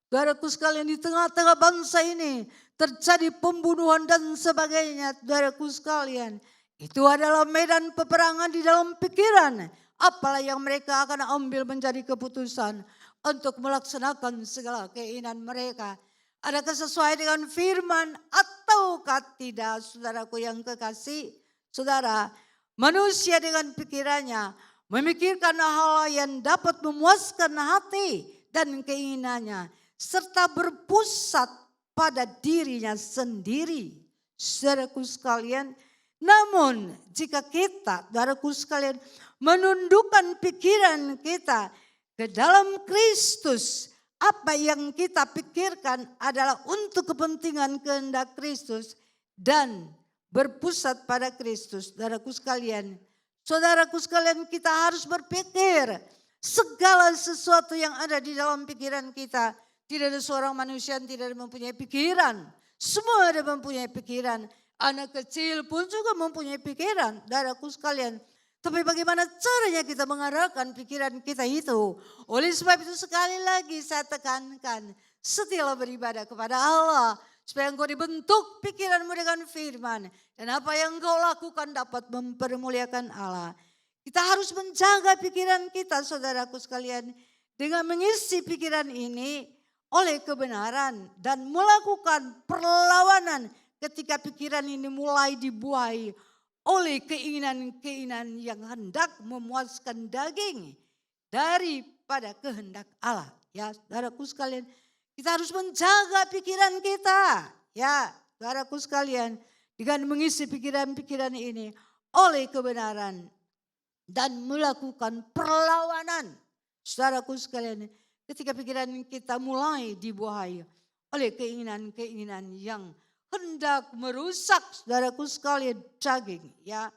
Saudaraku sekalian, di tengah-tengah bangsa ini terjadi pembunuhan dan sebagainya. Saudaraku sekalian, itu adalah medan peperangan di dalam pikiran. Apalah yang mereka akan ambil menjadi keputusan untuk melaksanakan segala keinginan mereka. Adakah sesuai dengan firman ataukah tidak, saudaraku yang kekasih? Saudara, manusia dengan pikirannya memikirkan hal yang dapat memuaskan hati dan keinginannya. Serta berpusat pada dirinya sendiri. Saudaraku sekalian, namun jika kita, saudaraku sekalian, menundukkan pikiran kita ke dalam Kristus. Apa yang kita pikirkan adalah untuk kepentingan kehendak Kristus dan berpusat pada Kristus. Saudaraku sekalian, kita harus berpikir segala sesuatu yang ada di dalam pikiran kita. Tidak ada seorang manusia yang tidak mempunyai pikiran. Semua ada mempunyai pikiran. Anak kecil pun juga mempunyai pikiran, saudaraku sekalian. Tapi bagaimana caranya kita mengarahkan pikiran kita itu? Oleh sebab itu sekali lagi saya tekankan, setialah beribadah kepada Allah. Supaya engkau dibentuk pikiranmu dengan firman. Dan apa yang engkau lakukan dapat mempermuliakan Allah. Kita harus menjaga pikiran kita, saudaraku sekalian. Dengan mengisi pikiran ini oleh kebenaran. Dan melakukan perlawanan ketika pikiran ini mulai dibuai oleh keinginan-keinginan yang hendak memuaskan daging. Daripada kehendak Allah. Ya, saudaraku sekalian. Kita harus menjaga pikiran kita. Ya, saudaraku sekalian. Dengan mengisi pikiran-pikiran ini oleh kebenaran. Dan melakukan perlawanan. Saudaraku sekalian. Ketika pikiran kita mulai dibuai oleh keinginan-keinginan yang hendak merusak, saudaraku sekalian, daging. Ya,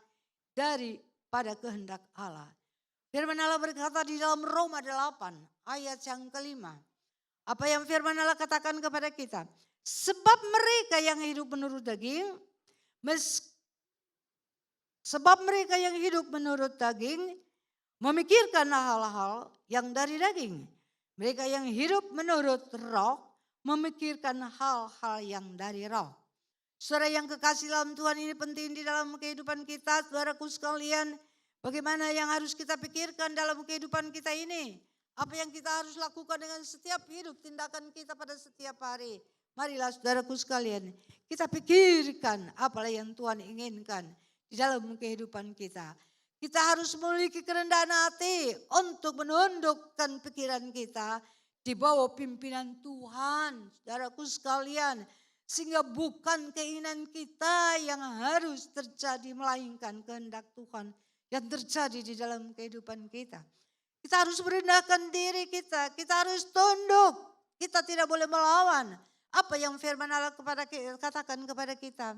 daripada kehendak Allah. Firman Allah berkata di dalam Roma 8 ayat yang kelima. Apa yang firman Allah katakan kepada kita? Sebab mereka yang hidup menurut daging, memikirkan hal-hal yang dari daging. Mereka yang hidup menurut roh, memikirkan hal-hal yang dari roh. Saudara yang kekasih dalam Tuhan, ini penting di dalam kehidupan kita, saudaraku sekalian. Bagaimana yang harus kita pikirkan dalam kehidupan kita ini? Apa yang kita harus lakukan dengan setiap hidup, tindakan kita pada setiap hari. Marilah saudaraku sekalian, kita pikirkan apalah yang Tuhan inginkan di dalam kehidupan kita. Kita harus memiliki kerendahan hati untuk menundukkan pikiran kita di bawah pimpinan Tuhan, saudaraku sekalian. Sehingga bukan keinginan kita yang harus terjadi, melainkan kehendak Tuhan yang terjadi di dalam kehidupan kita. Kita harus merendahkan diri kita, kita harus tunduk. Kita tidak boleh melawan apa yang firman Allah katakan kepada kita.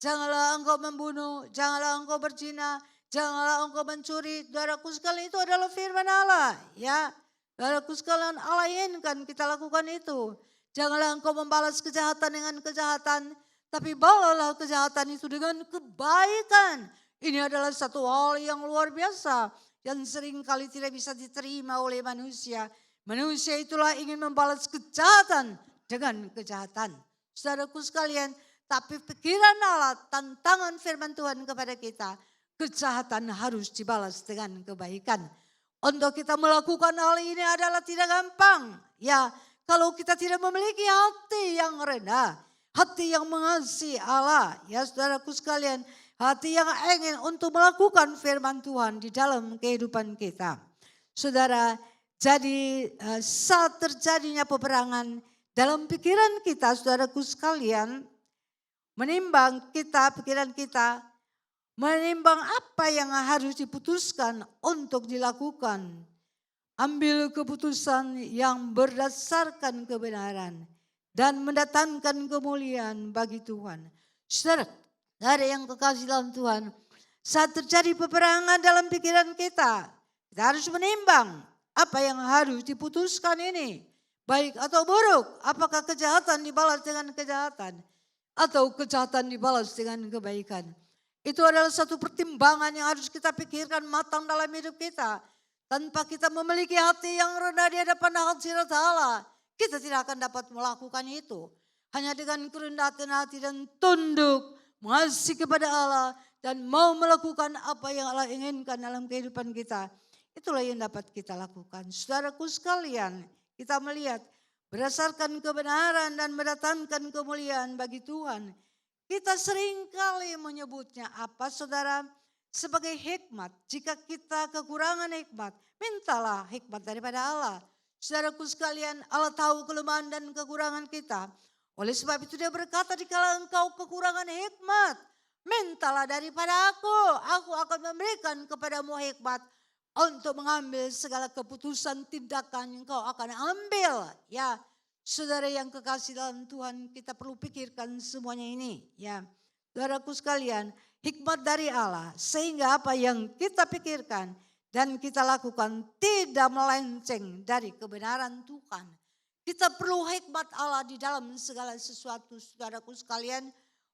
janganlah engkau membunuh, janganlah engkau berzina, janganlah engkau mencuri. Saudaraku sekalian, itu adalah firman Allah. Ya, saudaraku sekalian, Allah inginkan kita lakukan itu. Janganlah engkau membalas kejahatan dengan kejahatan, tapi balaslah kejahatan itu dengan kebaikan. Ini adalah satu hal yang luar biasa yang seringkali tidak bisa diterima oleh manusia. Manusia itulah ingin membalas kejahatan dengan kejahatan. Saudaraku sekalian, tapi pikiran Allah, tantangan firman Tuhan kepada kita, kejahatan harus dibalas dengan kebaikan. Untuk kita melakukan hal ini adalah tidak gampang. Ya, kalau kita tidak memiliki hati yang rendah, hati yang mengasihi Allah, ya saudaraku sekalian, hati yang ingin untuk melakukan firman Tuhan di dalam kehidupan kita. Saudara, jadi saat terjadinya peperangan dalam pikiran kita, saudaraku sekalian, pikiran kita, menimbang apa yang harus diputuskan untuk dilakukan. Ambil keputusan yang berdasarkan kebenaran dan mendatangkan kemuliaan bagi Tuhan. Saudara, dari yang kekasih dalam Tuhan, saat terjadi peperangan dalam pikiran kita harus menimbang apa yang harus diputuskan ini. Baik atau buruk, apakah kejahatan dibalas dengan kejahatan atau kejahatan dibalas dengan kebaikan. Itu adalah satu pertimbangan yang harus kita pikirkan matang dalam hidup kita. Tanpa kita memiliki hati yang rendah di hadapan hadirat Allah, kita tidak akan dapat melakukan itu. Hanya dengan kerendahan hati dan tunduk, mengasihi kepada Allah dan mau melakukan apa yang Allah inginkan dalam kehidupan kita. Itulah yang dapat kita lakukan. Saudaraku sekalian, kita melihat berdasarkan kebenaran dan mendatangkan kemuliaan bagi Tuhan. Kita seringkali menyebutnya apa saudara? Sebagai hikmat. Jika kita kekurangan hikmat, mintalah hikmat daripada Allah. Saudaraku sekalian, Allah tahu kelemahan dan kekurangan kita. Oleh sebab itu dia berkata, dikala engkau kekurangan hikmat, mintalah daripada aku akan memberikan kepadamu hikmat untuk mengambil segala keputusan tindakan yang kau akan ambil. Ya, saudara yang kekasih dalam Tuhan, kita perlu pikirkan semuanya ini. Ya, saudaraku sekalian, hikmat dari Allah sehingga apa yang kita pikirkan dan kita lakukan tidak melenceng dari kebenaran Tuhan. Kita perlu hikmat Allah di dalam segala sesuatu, saudaraku sekalian.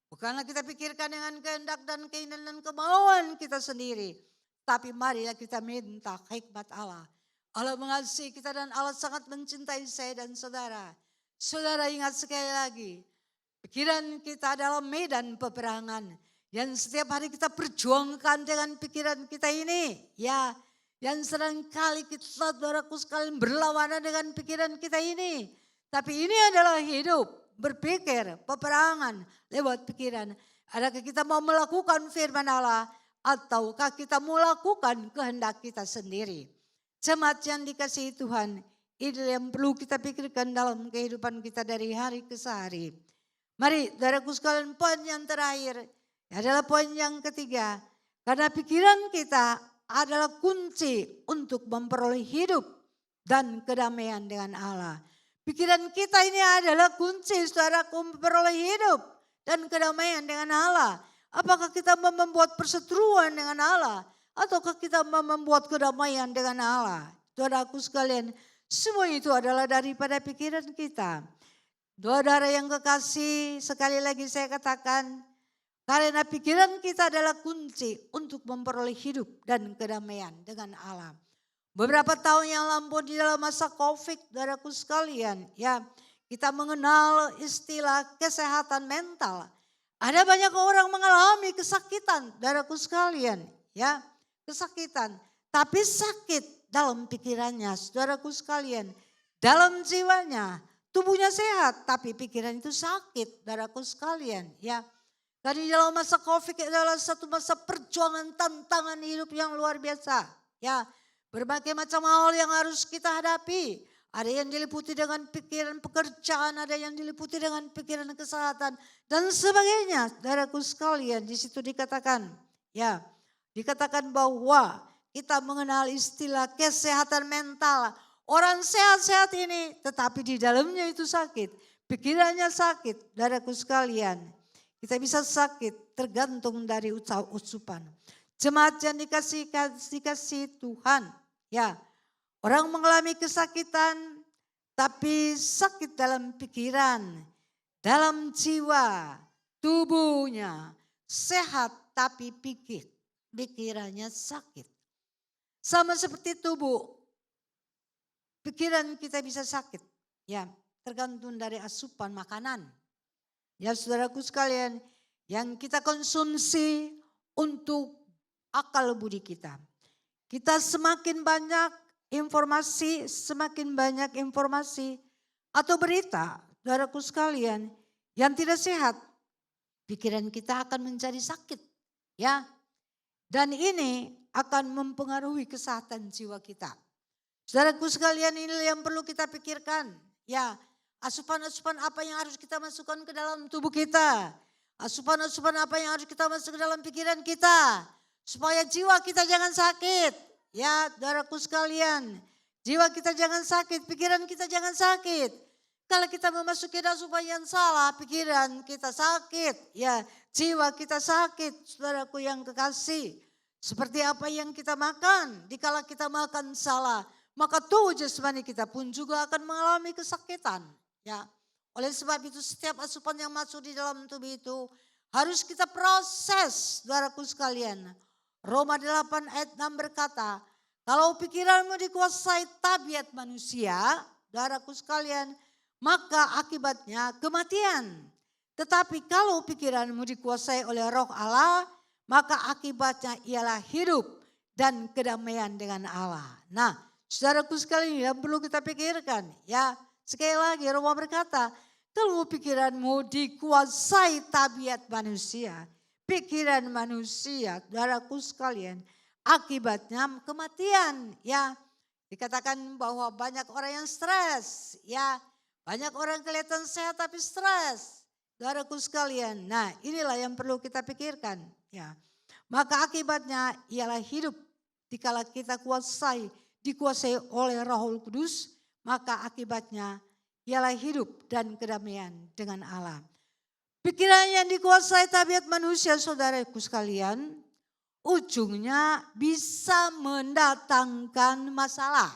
Bukanlah kita pikirkan dengan kehendak dan keinginan dan kemauan kita sendiri. Tapi marilah kita minta hikmat Allah. Allah mengasihi kita dan Allah sangat mencintai saya dan saudara. Saudara ingat sekali lagi, pikiran kita adalah medan peperangan. Yang setiap hari kita perjuangkan dengan pikiran kita ini. Ya, yang seringkali kita saudaraku sekalian berlawanan dengan pikiran kita ini. Tapi ini adalah hidup, berpikir, peperangan lewat pikiran. Adakah kita mau melakukan firman Allah ataukah kita mau melakukan kehendak kita sendiri? Jemaat yang dikasihi Tuhan, ini yang perlu kita pikirkan dalam kehidupan kita dari hari ke hari. Mari saudaraku sekalian, poin yang terakhir adalah poin yang ketiga. Karena pikiran kita adalah kunci untuk memperoleh hidup dan kedamaian dengan Allah. Pikiran kita ini adalah kunci saudaraku memperoleh hidup dan kedamaian dengan Allah. Apakah kita membuat perseteruan dengan Allah ataukah kita membuat kedamaian dengan Allah? Saudaraku sekalian, semua itu adalah daripada pikiran kita. Saudara yang kekasih, sekali lagi saya katakan, karena pikiran kita adalah kunci untuk memperoleh hidup dan kedamaian dengan Allah. Beberapa tahun yang lampau di dalam masa COVID, saudaraku sekalian, ya kita mengenal istilah kesehatan mental. Ada banyak orang mengalami kesakitan, saudaraku sekalian, ya kesakitan. Tapi sakit dalam pikirannya, saudaraku sekalian, dalam jiwanya, tubuhnya sehat, tapi pikiran itu sakit, saudaraku sekalian, ya. Tadi dalam masa COVID adalah satu masa perjuangan tantangan hidup yang luar biasa. Ya, berbagai macam hal yang harus kita hadapi. Ada yang diliputi dengan pikiran pekerjaan, ada yang diliputi dengan pikiran kesehatan dan sebagainya. Saudaraku sekalian, di situ dikatakan, ya, dikatakan bahwa kita mengenal istilah kesehatan mental. Orang sehat-sehat ini, tetapi di dalamnya itu sakit, pikirannya sakit, saudaraku sekalian. kita bisa sakit tergantung dari usupan. Jemaat yang dikasih Tuhan, ya, orang mengalami kesakitan, tapi sakit dalam pikiran, dalam jiwa, tubuhnya sehat, tapi pikirannya sakit. Sama seperti tubuh, pikiran kita bisa sakit, ya, tergantung dari asupan makanan. Ya saudaraku sekalian, yang kita konsumsi untuk akal budi kita. Kita semakin banyak informasi atau berita, saudaraku sekalian, yang tidak sehat, pikiran kita akan menjadi sakit, ya. Dan ini akan mempengaruhi kesehatan jiwa kita. Saudaraku sekalian, ini yang perlu kita pikirkan, ya. Asupan-asupan apa yang harus kita masukkan ke dalam tubuh kita. Asupan-asupan apa yang harus kita masuk ke dalam pikiran kita. Supaya jiwa kita jangan sakit. Ya, saudaraku sekalian. Jiwa kita jangan sakit, pikiran kita jangan sakit. Kalau kita memasuki asupan yang salah, pikiran kita sakit. Ya, jiwa kita sakit, saudaraku yang kekasih. Seperti apa yang kita makan. Dikala kita makan salah, maka tubuh jasmani kita pun juga akan mengalami kesakitan. Ya, oleh sebab itu setiap asupan yang masuk di dalam tubuh itu harus kita proses, saudaraku sekalian. Roma 8 ayat 6 berkata, kalau pikiranmu dikuasai tabiat manusia, saudaraku sekalian, maka akibatnya kematian. Tetapi kalau pikiranmu dikuasai oleh Roh Allah, maka akibatnya ialah hidup dan kedamaian dengan Allah. Nah, saudaraku sekalian, yang perlu kita pikirkan, ya. Sekali lagi Roma berkata, kalau pikiranmu dikuasai tabiat manusia, pikiran manusia, saudaraku sekalian, akibatnya kematian. Ya, dikatakan bahwa banyak orang yang stres, ya, banyak orang kelihatan sehat tapi stres, saudaraku sekalian. Nah, inilah yang perlu kita pikirkan. Ya, maka akibatnya ialah hidup. Dikala kita dikuasai oleh Roh Kudus, maka akibatnya ialah hidup dan kedamaian dengan Allah. Pikiran yang dikuasai tabiat manusia, saudaraku sekalian, ujungnya bisa mendatangkan masalah.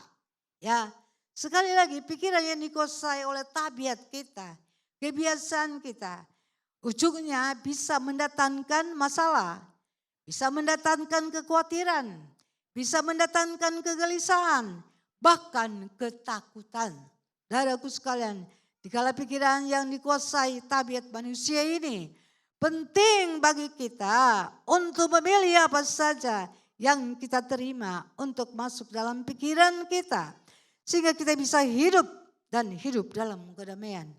Ya, sekali lagi pikiran yang dikuasai oleh tabiat kita, kebiasaan kita, ujungnya bisa mendatangkan masalah, bisa mendatangkan kekhawatiran, bisa mendatangkan kegelisahan, bahkan ketakutan. Saudaraku sekalian, dikala pikiran yang dikuasai tabiat manusia ini, penting bagi kita untuk memilih apa saja yang kita terima untuk masuk dalam pikiran kita. Sehingga kita bisa hidup dan hidup dalam kedamaian.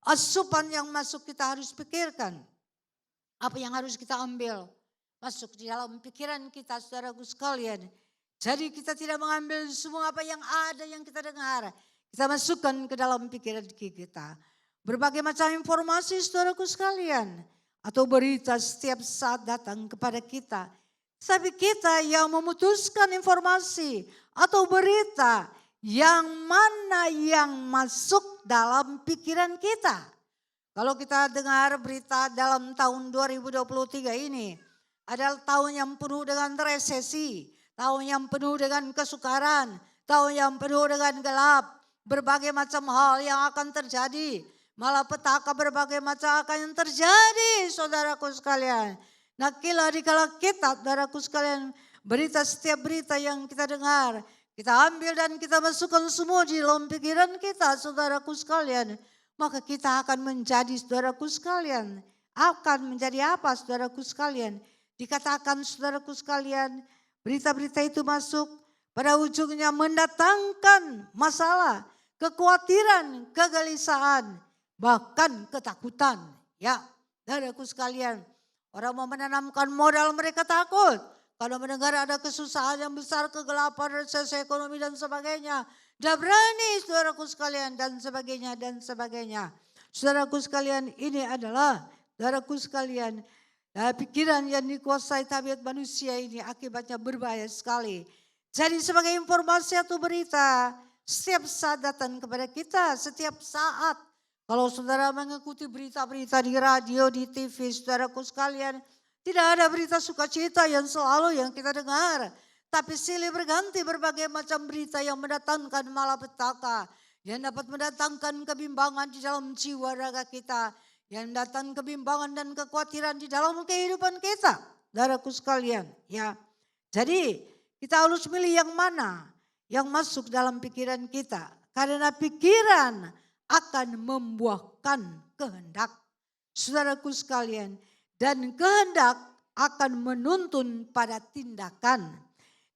Asupan yang masuk kita harus pikirkan. Apa yang harus kita ambil masuk di dalam pikiran kita, saudaraku sekalian. Jadi kita tidak mengambil semua apa yang ada yang kita dengar. Kita masukkan ke dalam pikiran kita. Berbagai macam informasi, saudaraku sekalian. Atau berita setiap saat datang kepada kita. Tapi kita yang memutuskan informasi atau berita yang mana yang masuk dalam pikiran kita. Kalau kita dengar berita dalam tahun 2023 ini adalah tahun yang penuh dengan resesi, tahun yang penuh dengan kesukaran, tahun yang penuh dengan gelap, berbagai macam hal yang akan terjadi, malapetaka berbagai macam akan yang terjadi, saudaraku sekalian. Nah, dikala kita, saudaraku sekalian, setiap berita yang kita dengar, kita ambil dan kita masukkan semua di dalam pikiran kita, saudaraku sekalian. Maka kita akan menjadi, saudaraku sekalian, akan menjadi apa, saudaraku sekalian? Dikatakan, saudaraku sekalian, berita-berita itu masuk pada ujungnya mendatangkan masalah, kekhawatiran, kegelisahan, bahkan ketakutan. Ya, saudaraku sekalian, orang mau menanamkan modal mereka takut. Kalau mendengar ada kesusahan yang besar, kegelapan, resesi ekonomi dan sebagainya. Tidak berani, saudaraku sekalian, dan sebagainya, dan sebagainya. Saudaraku sekalian, ini adalah, saudaraku sekalian, pikiran yang dikuasai tabiat manusia ini akibatnya berbahaya sekali. Jadi sebagai informasi atau berita, setiap saat datang kepada kita, setiap saat Kalau saudara mengikuti berita-berita di radio, di TV, saudaraku sekalian, tidak ada berita sukacita yang selalu yang kita dengar. Tapi silih berganti berbagai macam berita yang mendatangkan malapetaka, yang dapat mendatangkan kebimbangan di dalam jiwa raga kita, yang datang kebimbangan dan kekhawatiran di dalam kehidupan kita, saudaraku sekalian. Ya, jadi kita harus milih yang mana yang masuk dalam pikiran kita, karena pikiran akan membuahkan kehendak, saudaraku sekalian, dan kehendak akan menuntun pada tindakan,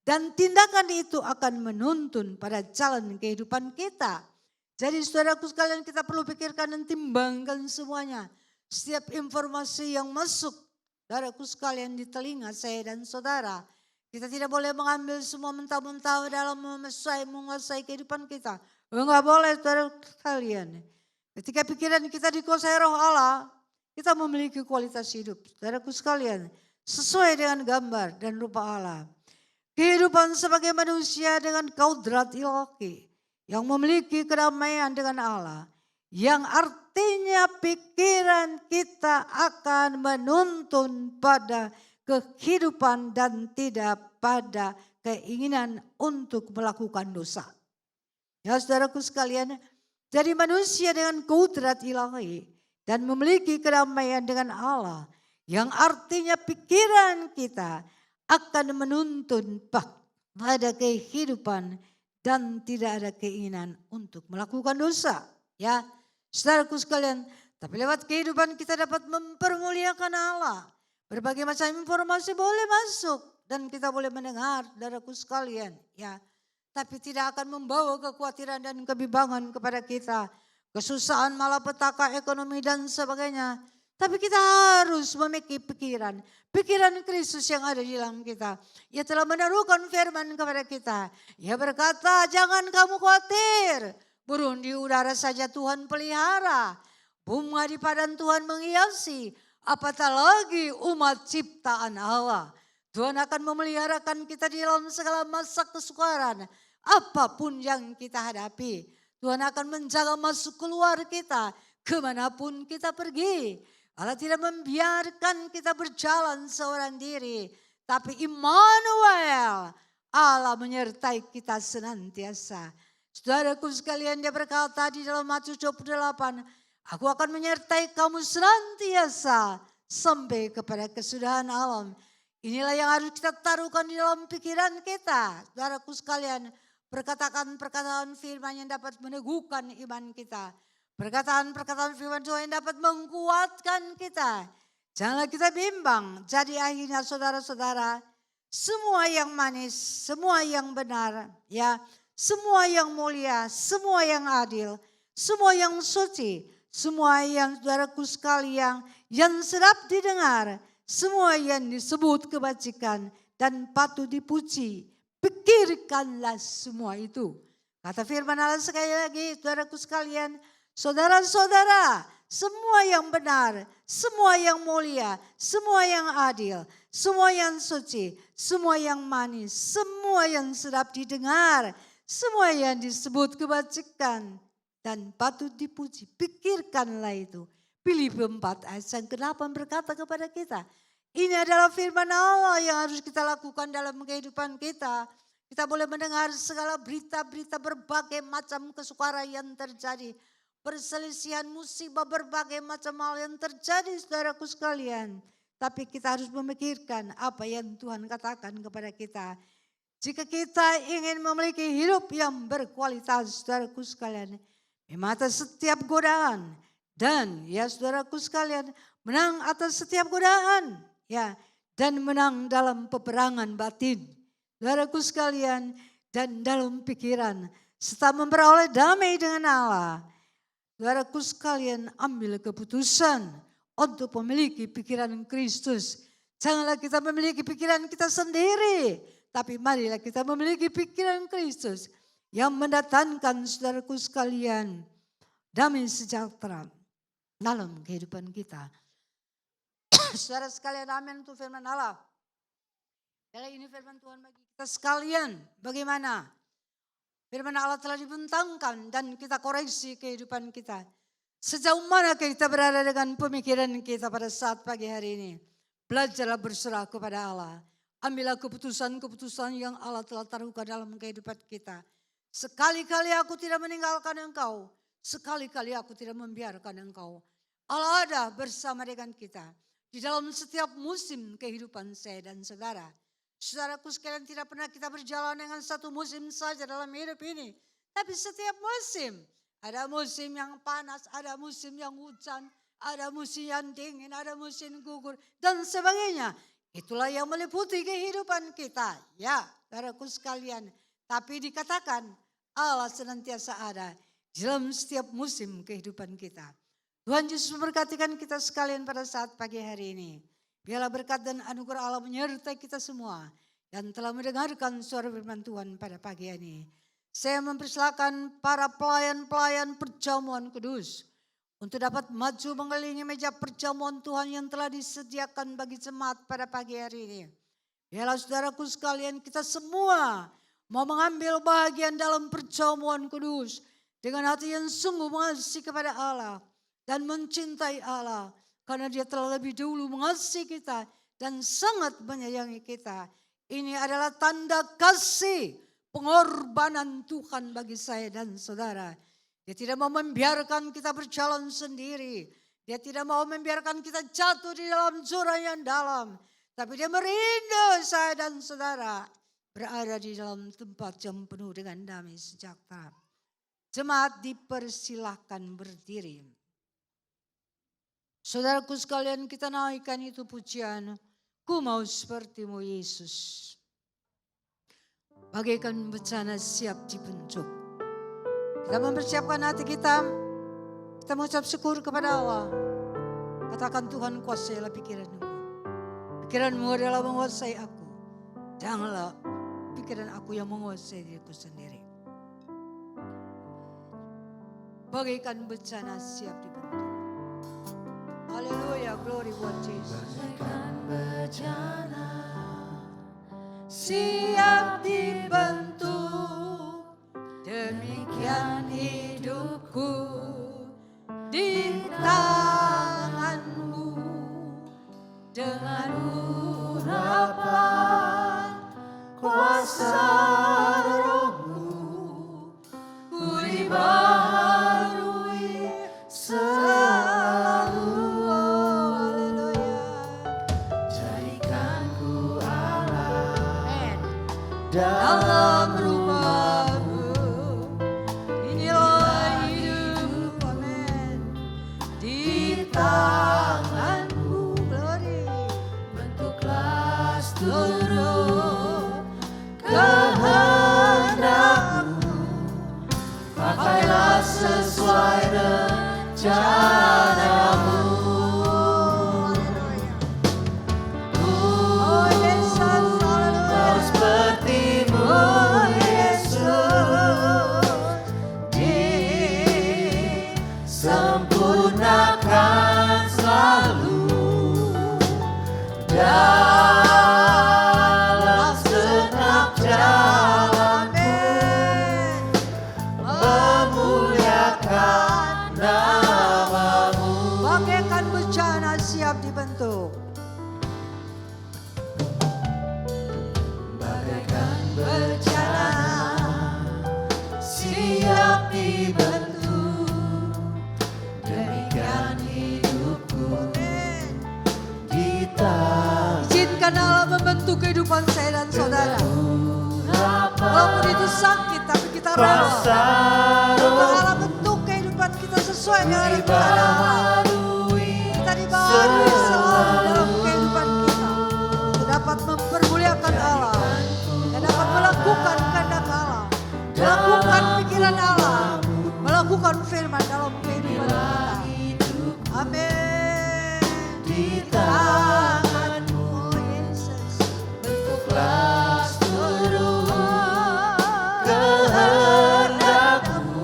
dan tindakan itu akan menuntun pada jalan kehidupan kita. Jadi saudaraku sekalian, kita perlu pikirkan dan timbangkan semuanya, setiap informasi yang masuk, saudaraku sekalian, di telinga saya dan saudara. Kita tidak boleh mengambil semua mentah-mentah dalam menguasai kehidupan kita. Enggak boleh, saudara sekalian. Ketika pikiran kita dikuasai Roh Allah, kita memiliki kualitas hidup, saudaraku sekalian, sesuai dengan gambar dan rupa Allah. Kehidupan sebagai manusia dengan kodrat ilahi yang memiliki kedamaian dengan Allah, yang artinya pikiran kita akan menuntun pada kehidupan dan tidak pada keinginan untuk melakukan dosa. Ya saudaraku sekalian, jadi manusia dengan kodrat ilahi dan memiliki kedamaian dengan Allah, yang artinya pikiran kita akan menuntun pada kehidupan dan tidak ada keinginan untuk melakukan dosa. Ya saudaraku sekalian, tapi lewat kehidupan kita dapat mempermuliakan Allah. Berbagai macam informasi boleh masuk dan kita boleh mendengar, saudaraku sekalian. Ya, tapi tidak akan membawa kekhawatiran dan kebimbangan kepada kita, kesusahan, malapetaka, ekonomi dan sebagainya. Tapi kita harus memiliki pikiran Kristus yang ada di dalam kita. Ia telah menaruhkan firman kepada kita. Ia berkata, jangan kamu khawatir, burung di udara saja Tuhan pelihara, bunga di padang Tuhan menghiasi, apatah lagi umat ciptaan Allah. Tuhan akan memeliharakan kita di dalam segala masa kesukaran, apapun yang kita hadapi. Tuhan akan menjaga masuk keluar kita kemanapun kita pergi. Allah tidak membiarkan kita berjalan seorang diri, tapi Immanuel, Allah menyertai kita senantiasa. Saudaraku sekalian, dia berkata di dalam Matius 28, aku akan menyertai kamu senantiasa sampai kepada kesudahan alam. Inilah yang harus kita taruhkan di dalam pikiran kita. Saudaraku sekalian, perkataan-perkataan firman yang dapat meneguhkan iman kita. Perkataan-perkataan firman Tuhan yang dapat menguatkan kita. Janganlah kita bimbang. Jadi akhirnya saudara-saudara, semua yang manis, semua yang benar, ya, semua yang mulia, semua yang adil, semua yang suci, semua yang saudaraku sekalian yang sedap didengar, semua yang disebut kebajikan dan patut dipuji, pikirkanlah semua itu. Kata firman Allah sekali lagi, saudaraku sekalian, saudara-saudara, semua yang benar, semua yang mulia, semua yang adil, semua yang suci, semua yang manis, semua yang sedap didengar, semua yang disebut kebajikan dan patut dipuji, pikirkanlah itu. Filipi 4 ayat yang ke-8 berkata kepada kita, ini adalah firman Allah yang harus kita lakukan dalam kehidupan kita. Kita boleh mendengar segala berita-berita berbagai macam kesukaran yang terjadi. Perselisihan, musibah, berbagai macam hal yang terjadi, saudaraku sekalian. Tapi kita harus memikirkan apa yang Tuhan katakan kepada kita. Jika kita ingin memiliki hidup yang berkualitas, saudaraku sekalian, memang atas setiap godaan. Dan ya saudaraku sekalian, menang atas setiap godaan. Ya, dan menang dalam peperangan batin. Saudaraku sekalian, dan dalam pikiran. Serta memperoleh damai dengan Allah. Saudaraku sekalian, ambil keputusan untuk memiliki pikiran Kristus. Janganlah kita memiliki pikiran kita sendiri, tapi marilah kita memiliki pikiran Kristus yang mendatangkan saudaraku sekalian damai sejahtera dalam kehidupan kita. Saudara sekalian, amin untuk firman Allah. Kali ini firman Tuhan bagi kita sekalian, bagaimana? Firman Allah telah dibentangkan dan kita koreksi kehidupan kita. Sejauh mana kita berada dengan pemikiran kita pada saat pagi hari ini. Belajarlah berserah kepada Allah. Ambillah keputusan-keputusan yang Allah telah taruhkan dalam kehidupan kita. Sekali-kali aku tidak meninggalkan engkau. Sekali-kali aku tidak membiarkan engkau. Allah ada bersama dengan kita. Di dalam setiap musim kehidupan saya dan saudara. Saudaraku sekalian, tidak pernah kita berjalan dengan satu musim saja dalam hidup ini. Tapi setiap musim. Ada musim yang panas, ada musim yang hujan, ada musim yang dingin, ada musim gugur, dan sebagainya. Itulah yang meliputi kehidupan kita. Ya, saudaraku sekalian. Tapi dikatakan Allah senantiasa ada di dalam setiap musim kehidupan kita. Tuhan Yesus memberkatikan kita sekalian pada saat pagi hari ini. Biarlah berkat dan anugerah Allah menyertai kita semua. Dan telah mendengarkan suara firman Tuhan pada pagi ini. Saya mempersilakan para pelayan-pelayan perjamuan kudus untuk dapat maju mengelilingi meja perjamuan Tuhan yang telah disediakan bagi jemaat pada pagi hari ini. Biarlah saudaraku sekalian, kita semua mau mengambil bagian dalam perjamuan kudus dengan hati yang sungguh mengasihi kepada Allah dan mencintai Allah, karena Dia telah lebih dulu mengasihi kita dan sangat menyayangi kita. Ini adalah tanda kasih pengorbanan Tuhan bagi saya dan saudara. Dia tidak mau membiarkan kita berjalan sendiri. Dia tidak mau membiarkan kita jatuh di dalam jurang yang dalam. Tapi Dia merindu saya dan saudara berada di dalam tempat yang penuh dengan damai sejahtera. Jemaat dipersilahkan berdiri. Saudaraku sekalian, kita naikkan itu pujian. Ku mau sepertimu Yesus. Bagaikan bencana siap dibentuk. Kita mempersiapkan hati kita. Kita mengucap syukur kepada Allah. Katakan, Tuhan kuasailah pikiranmu. Pikiranmu adalah menguasai aku. Janganlah pikiran aku yang menguasai diriku sendiri. Bagaikan bencana siap dibentuk. Haleluya, glory buat Yesus. Bagaikan bencana siap dibentuk, demikian hidupku di tanganmu. Dengan urapan kuasa Roh-Mu, ku dibaharui selalu. Haleluya. Jadikan ku Allah dalam rumah-Mu. Inilah hidupku, amin. Di tangan-Mu, glory. Bentuklah seluruh kehendak-Mu. Pakailah sesuai rencana-Mu. Oh Yesus, haleluya. Seperti-Mu Yesus, disempurnakan selalu dalam segenap jalan-Mu, memuliakan nama-Mu. Bagaikan bencana siap dibentuk. Bagaikan bencana siap dibentuk, demikian hidupku di tangan. Izinkan Allah membentuk kehidupan saya dan saudara. Walaupun itu sakit, tapi kita rela untuk Allah bentuk kehidupan kita sesuai dengan rencana Allah. Kita dibaharui selalu dalam kehidupan kita. Kita dapat mempermuliakan Allah dan dapat melakukan kehendak Allah, melakukan pikiran Allah, melakukan firman dalam kehidupan kita. Amin. Di tangan-Mu Yesus, bentuklah seluruh kehendak-Mu.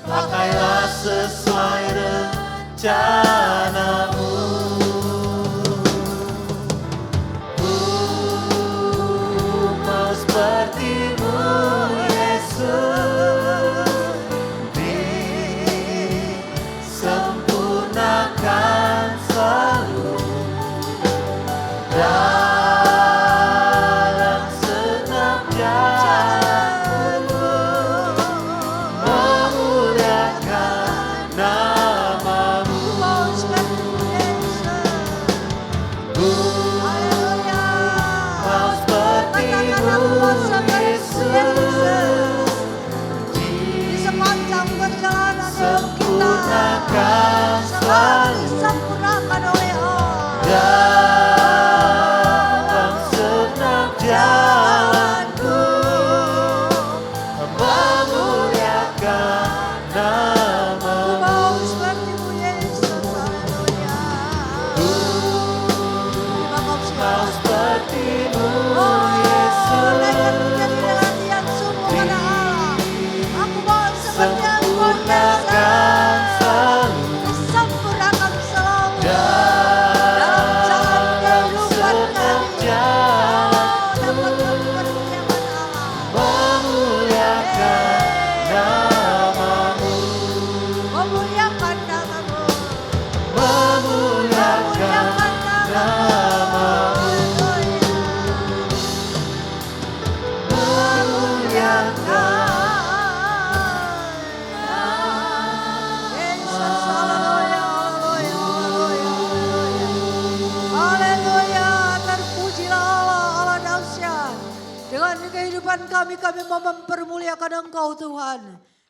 Pakailah sesuai rencana-Mu. Ku mau seperti-Mu Yesus, Sempurnakan selalu Disempurnakan selalu dalam jalan kehidupan kami. Dapat mempermuliakan Allah. memuliakan namamu, Memuliakan namamu. memuliakan namamu, Yesus, haleluya, haleluya, haleluya, haleluya. Haleluya, terpujilah Allah, Allah dahsyat. Dengan kehidupan kami mau mempermuliakan Engkau Tuhan.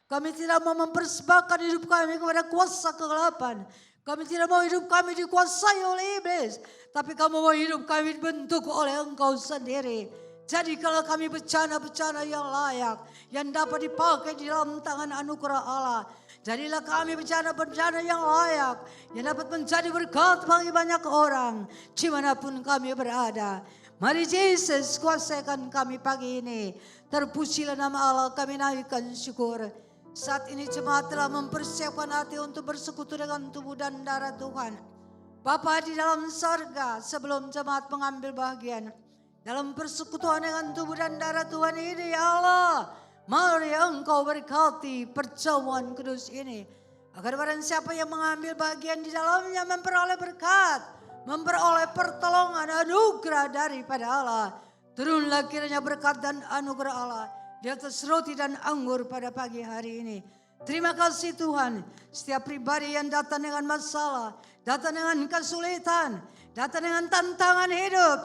Kami tidak mau mempersembahkan hidup kami kepada kuasa kegelapan. Kami tidak mau hidup kami dikuasai oleh iblis. Tapi kamu mau hidup kami dibentuk oleh Engkau sendiri. Jadi kalau kami bencana-bencana yang layak, yang dapat dipakai di dalam tangan anugerah Allah. Jadilah kami bencana-bencana yang layak, yang dapat menjadi berkat bagi banyak orang, dimanapun kami berada. Mari Yesus kuasakan kami pagi ini. Terpujilah nama Allah, kami naikkan syukur. Saat ini jemaat telah mempersiapkan hati untuk bersekutu dengan tubuh dan darah Tuhan. Bapa di dalam sorga, sebelum jemaat mengambil bagian dalam persekutuan dengan tubuh dan darah Tuhan ini, ya Allah, mari Engkau berkati perjamuan kudus ini. Agar barang siapa yang mengambil bagian di dalamnya memperoleh berkat, memperoleh pertolongan, anugerah daripada Allah. Turunlah kiranya berkat dan anugerah Allah di atas roti dan anggur pada pagi hari ini. Terima kasih Tuhan, setiap pribadi yang datang dengan masalah, datang dengan kesulitan, datang dengan tantangan hidup,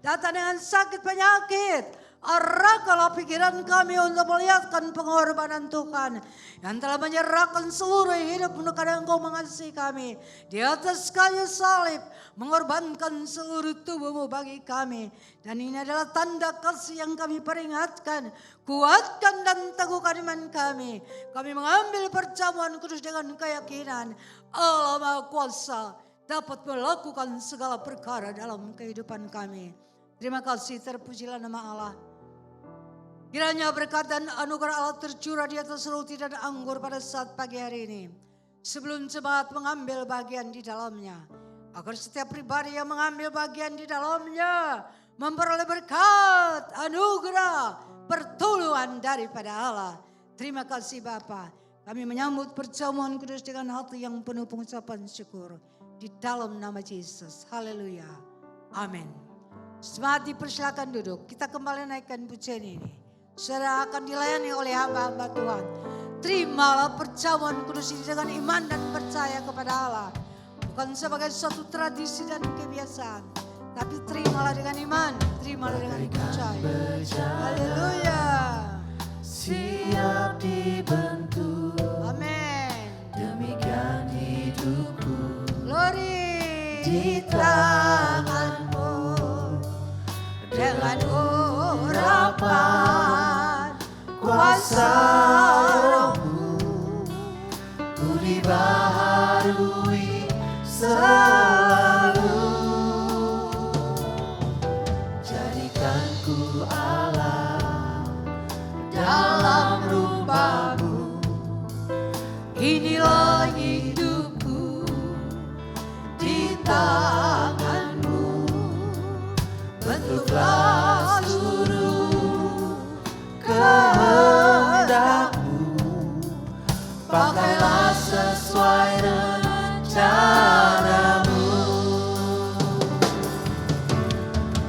datang dengan sakit penyakit, arahkanlah pikiran kami untuk melihatkan pengorbanan Tuhan yang telah menyerahkan seluruh hidup karena Engkau mengasihi kami. Di atas kayu salib mengorbankan seluruh tubuhmu bagi kami. Dan ini adalah tanda kasih yang kami peringatkan. Kuatkan dan teguhkan iman kami. Kami mengambil perjamuan kudus dengan keyakinan Allah Maha Kuasa dapat melakukan segala perkara dalam kehidupan kami. Terima kasih, terpujilah nama Allah. Kiranya berkat dan anugerah Allah tercurah di atas roti dan anggur pada saat pagi hari ini. Sebelum jemaat mengambil bagian di dalamnya. Agar setiap pribadi yang mengambil bagian di dalamnya memperoleh berkat, anugerah, pertolongan daripada Allah. Terima kasih Bapa. Kami menyambut perjamuan kudus dengan hati yang penuh pengucapan syukur. Di dalam nama Yesus. Haleluya. Amin. Jemaat dipersilakan duduk. Kita kembali naikkan pujian ini. Saudara akan dilayani oleh hamba-hamba Tuhan. Terimalah perjamuan kudus ini dengan iman dan percaya kepada Allah. Bukan sebagai suatu tradisi dan kebiasaan. Tapi terimalah dengan iman. Terimalah dengan percaya. Haleluya. siap dibentuk. Amin. Demikian hidupku Glory. di tanganmu, Dengan urapan kuasa rohmu, ku dibaharui selalu. Jadikan ku Allah dalam rumahmu, inilah hidupku di tanganmu. bentuklah seluruh kehendakmu, pakailah sesuai rencanamu.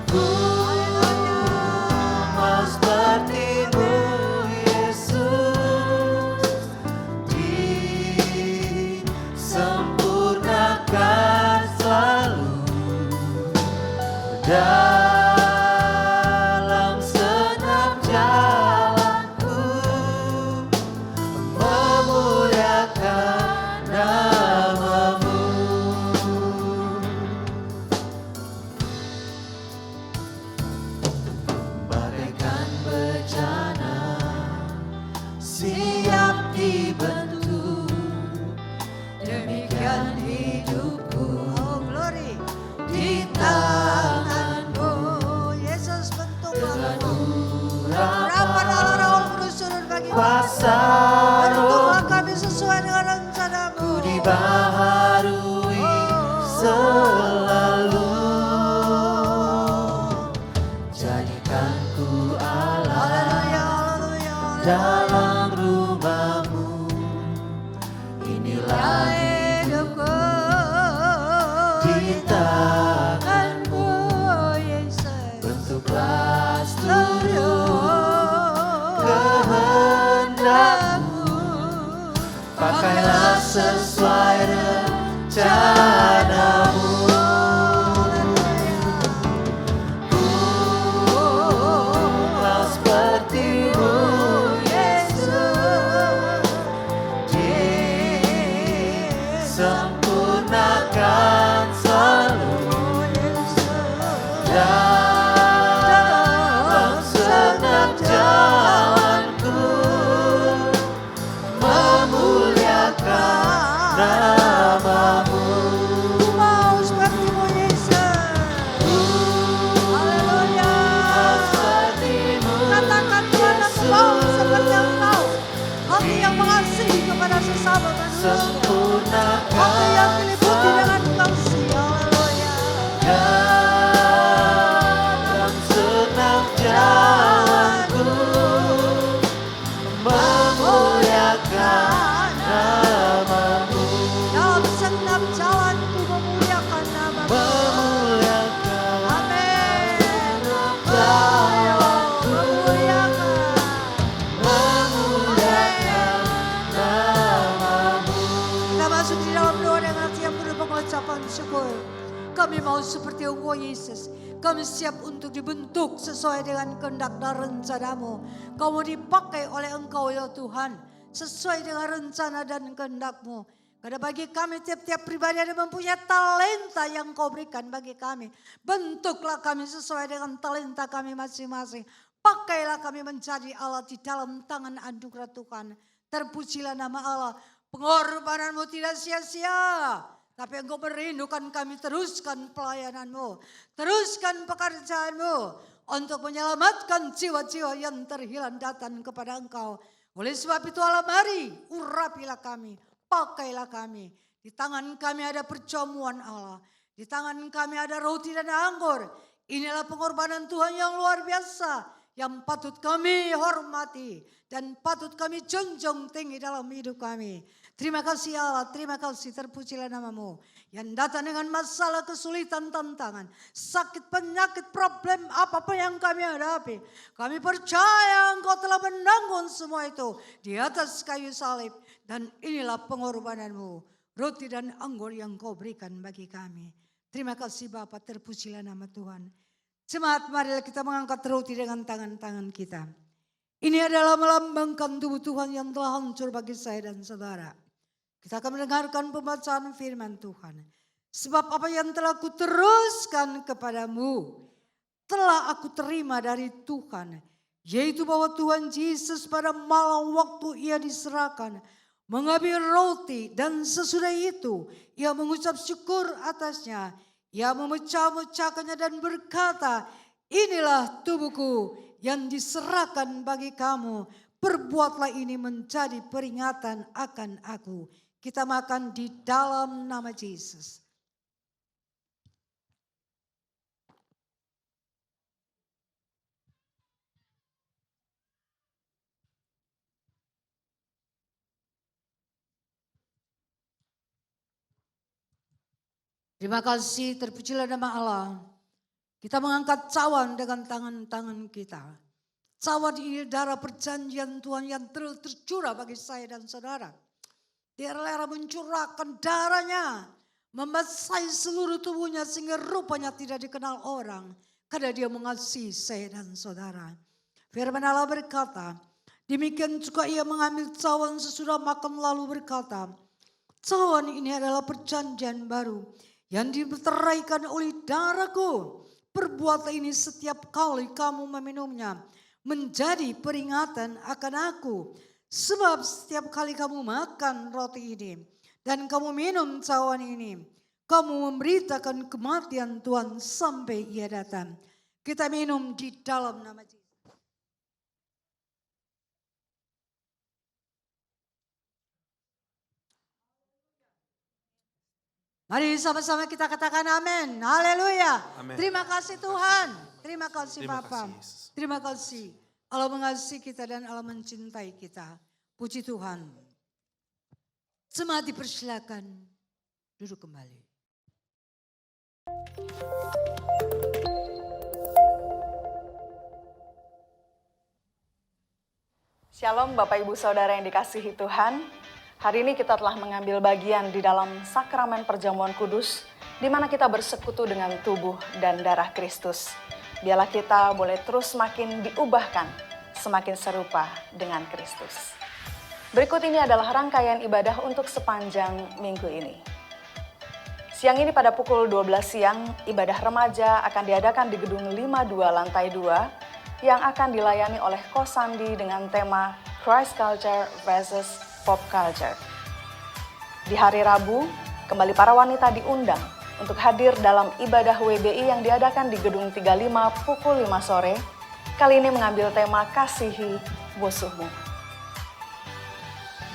Ku mau seperti-Mu Yesus, disempurnakan selalu dalam segenap jalanku, memuliakan nama-Mu. Bagaikan bejana siap dibentuk, demikian hidupku Oh glory. di tanganmu. dibaharui selalu. Jadikan ku Allah dalam rumahmu. Inilah hidupku di tanganmu. Bentuklah seluruh kehendakmu. Pakailah sesuai rencanamu. Ku mau seperti-Mu, Yesus. Disempurnakan selalu dalam segenap jalanku. Memuliakan nama-Mu. Mau seperti-Mu, Yesus. Haleluya. Seperti-Mu, Katakan Tuhan, aku mau seperti Engkau. Hati yang mengasihi kepada sesama manusia. Hati yang diliputi dengan kasih. Haleluya. dalam segenap jalanku. Memuliakan nama-Mu. Dalam segenap jalanku memuliakan nama-Mu. Memuliakan Amin. jalanku. Memuliakan. Memuliakan nama-Mu. Kita masuk di dalam doa dengan hati yang penuh pengucapan syukur. Kami mau seperti Engkau Yesus. Kami siap untuk dibentuk sesuai dengan kehendak dan rencana-Mu. Kau mau dipakai oleh Engkau ya Tuhan. Sesuai dengan rencana dan kehendak-Mu. Karena bagi kami tiap-tiap pribadi ada mempunyai talenta yang Kau berikan bagi kami. Bentuklah kami sesuai dengan talenta kami masing-masing. Pakailah kami menjadi Allah di dalam tangan anugerah Tuhan. Terpujilah nama Allah. Pengorbanan-Mu tidak sia-sia. Tapi Engkau merindukan kami teruskan pelayanan-Mu. Teruskan pekerjaan-Mu. Untuk menyelamatkan jiwa-jiwa yang terhilang datang kepada Engkau. Oleh sebab itu Allah, mari urapilah kami. Pakailah kami. Di tangan kami ada perjamuan Allah. Di tangan kami ada roti dan anggur. Inilah pengorbanan Tuhan yang luar biasa. Yang patut kami hormati. Dan patut kami junjung tinggi dalam hidup kami. Terima kasih Allah, terima kasih, terpujilah nama-Mu. Yang datang dengan masalah, kesulitan, tantangan, sakit, penyakit, problem, apapun yang kami hadapi. Kami percaya Engkau telah menanggung semua itu di atas kayu salib. Dan inilah pengorbanan-Mu, roti dan anggur yang Kau berikan bagi kami. Terima kasih Bapa, terpujilah nama Tuhan. Jemaat, marilah kita mengangkat roti dengan tangan-tangan kita. Ini adalah melambangkan tubuh Tuhan yang telah hancur bagi saya dan saudara. Kita akan mendengarkan pembacaan firman Tuhan. Sebab apa yang telah kuteruskan kepadamu, telah aku terima dari Tuhan. Yaitu bahwa Tuhan Yesus pada malam waktu ia diserahkan, mengambil roti dan sesudah itu ia mengucap syukur atasnya. Ia memecah-mecahkannya dan berkata, inilah tubuhku yang diserahkan bagi kamu. Perbuatlah ini menjadi peringatan akan aku. Kita makan di dalam nama Yesus. Terima kasih, terpujilah nama Allah. Kita mengangkat cawan dengan tangan-tangan kita. Cawan ini darah perjanjian Tuhan yang tercurah bagi saya dan saudara. Dia rela mencurahkan darahnya, membasahi seluruh tubuhnya sehingga rupanya tidak dikenal orang. Karena dia mengasihi saya dan saudara. Firman Allah berkata, demikian juga ia mengambil cawan sesudah makan lalu berkata, cawan ini adalah perjanjian baru yang diteraikan oleh darahku. Perbuatlah ini setiap kali kamu meminumnya menjadi peringatan akan aku. Sebab setiap kali kamu makan roti ini dan kamu minum cawan ini, kamu memberitakan kematian Tuhan sampai ia datang. Kita minum di dalam nama Yesus. Mari sama-sama kita katakan amin. Haleluya. Amin. Terima kasih Tuhan. Terima kasih Terima Bapa. kasih, Yesus. Terima kasih. Allah mengasihi kita dan Allah mencintai kita. Puji Tuhan. Semua dipersilakan duduk kembali. Shalom Bapak Ibu Saudara yang dikasihi Tuhan. Hari ini kita telah mengambil bagian di dalam sakramen perjamuan kudus, di mana kita bersekutu dengan tubuh dan darah Kristus. Biarlah kita boleh terus semakin diubahkan, semakin serupa dengan Kristus. Berikut ini adalah rangkaian ibadah untuk sepanjang minggu ini. Siang ini pada pukul 12 siang, ibadah remaja akan diadakan di gedung 52 lantai 2, yang akan dilayani oleh Kosandi dengan tema Christ Culture versus Pop Culture. Di hari Rabu, kembali para wanita diundang untuk hadir dalam ibadah WBI yang diadakan di Gedung 35 pukul 5 sore, kali ini mengambil tema Kasihi Musuhmu.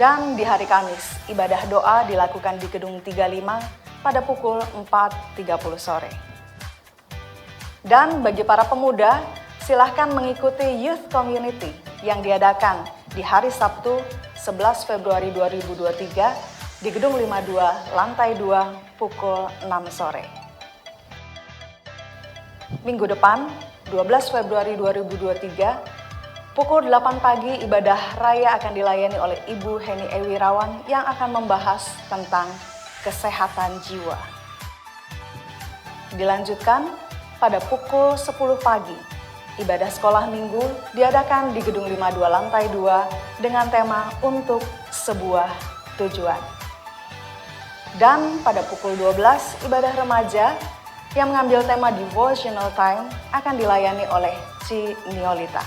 Dan di hari Kamis, ibadah doa dilakukan di Gedung 35 pada pukul 4.30 sore. Dan bagi para pemuda, silahkan mengikuti Youth Community yang diadakan di hari Sabtu 11 Februari 2023 di Gedung 52 Lantai 2 pukul 6 sore. Minggu depan 12 Februari 2023 pukul 8 pagi ibadah raya akan dilayani oleh Ibu Heni Ewirawan yang akan membahas tentang kesehatan jiwa. Dilanjutkan pada pukul 10 pagi. Ibadah sekolah minggu diadakan di Gedung 52 Lantai 2 dengan tema Untuk Sebuah Tujuan. Dan pada pukul 12, ibadah remaja yang mengambil tema Devotional Time akan dilayani oleh Ci Niolita.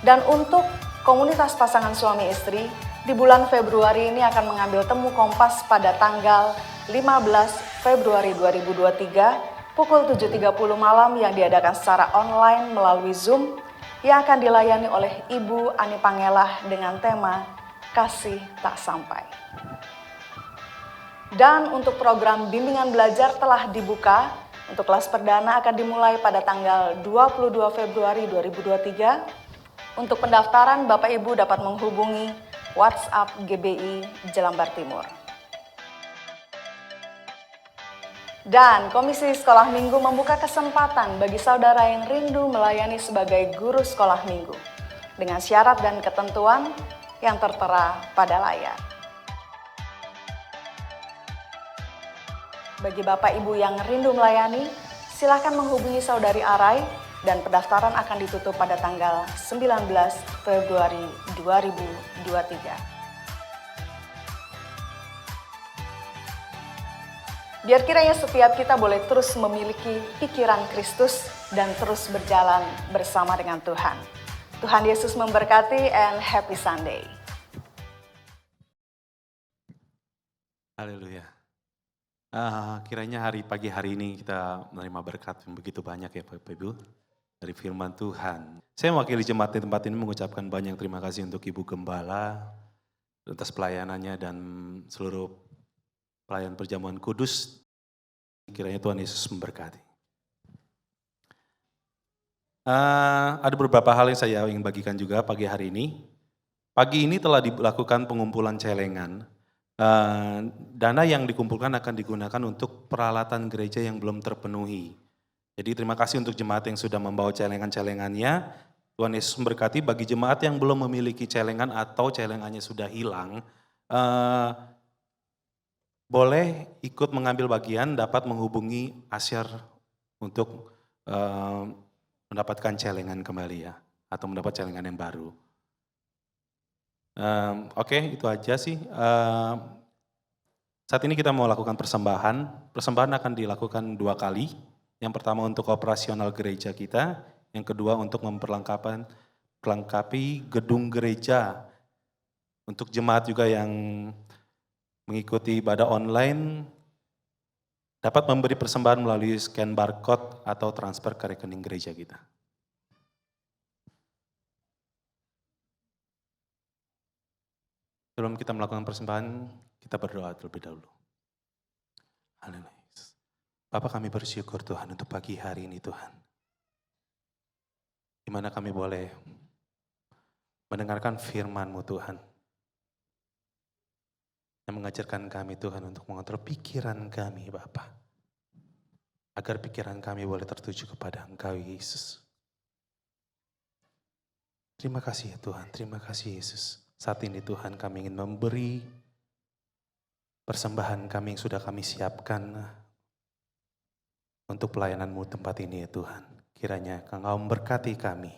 Dan untuk komunitas pasangan suami istri, di bulan Februari ini akan mengambil temu kompas pada tanggal 15 Februari 2023 pukul 7.30 malam yang diadakan secara online melalui Zoom yang akan dilayani oleh Ibu Ani Pangelah dengan tema Kasih Tak Sampai. Dan untuk program bimbingan belajar telah dibuka. Untuk kelas perdana akan dimulai pada tanggal 22 Februari 2023. Untuk pendaftaran Bapak Ibu dapat menghubungi WhatsApp GBI Jelambar Timur. Dan Komisi Sekolah Minggu membuka kesempatan bagi saudara yang rindu melayani sebagai guru sekolah minggu dengan syarat dan ketentuan yang tertera pada layar. Bagi Bapak Ibu yang rindu melayani, silakan menghubungi Saudari Arai dan pendaftaran akan ditutup pada tanggal 19 Februari 2023. Biar kiranya setiap kita boleh terus memiliki pikiran Kristus dan terus berjalan bersama dengan Tuhan. Tuhan Yesus memberkati and happy Sunday. Haleluya. Kiranya pagi hari ini kita menerima berkat yang begitu banyak ya Bapak Ibu dari firman Tuhan. Saya mewakili jemaat di tempat ini mengucapkan banyak terima kasih untuk Ibu Gembala atas pelayanannya dan seluruh pelayan perjamuan kudus. Kiranya Tuhan Yesus memberkati. Ada beberapa hal yang saya ingin bagikan juga pagi hari ini. Pagi ini telah dilakukan pengumpulan celengan. Dana yang dikumpulkan akan digunakan untuk peralatan gereja yang belum terpenuhi. Jadi terima kasih untuk jemaat yang sudah membawa celengan-celengannya. Tuhan Yesus memberkati. Bagi jemaat yang belum memiliki celengan atau celengannya sudah hilang, boleh ikut mengambil bagian, dapat menghubungi Asyar untuk mendapatkan celengan kembali ya, atau mendapat celengan yang baru. Oke, itu aja sih. Saat ini kita mau lakukan persembahan. Persembahan akan dilakukan 2 kali. Yang pertama untuk operasional gereja kita, yang kedua untuk memperlengkapi gedung gereja. Untuk jemaat juga yang mengikuti ibadah online, dapat memberi persembahan melalui scan barcode atau transfer ke rekening gereja kita. Sebelum kita melakukan persembahan, kita berdoa terlebih dahulu. Haleluya. Bapak, kami bersyukur Tuhan untuk pagi hari ini Tuhan. Di mana kami boleh mendengarkan firman-Mu Tuhan. Yang mengajarkan kami Tuhan untuk mengontrol pikiran kami Bapak. Agar pikiran kami boleh tertuju kepada Engkau Yesus. Terima kasih ya Tuhan, terima kasih Yesus. Saat ini Tuhan kami ingin memberi persembahan kami yang sudah kami siapkan untuk pelayanan-Mu tempat ini ya Tuhan. Kiranya Engkau memberkati kami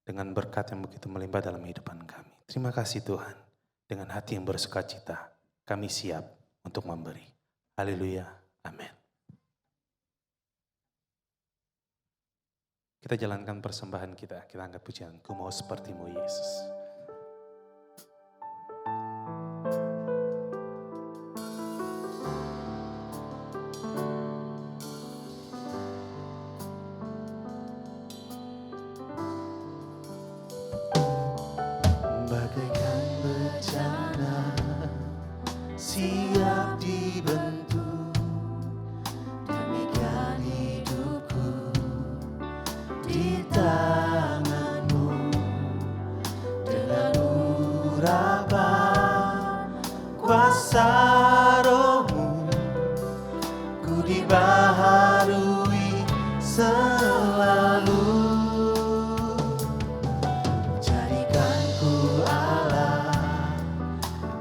dengan berkat yang begitu melimpah dalam kehidupan kami. Terima kasih Tuhan, dengan hati yang bersukacita kami siap untuk memberi. Haleluya, amin. Kita jalankan persembahan kita angkat pujian, ku mau seperti-Mu Yesus. Bagaikan bencana siap dibentuk, demikian hidupku di tangan-Mu. Dengan urapan kuasa Roh-Mu, ku dibaharui selalu.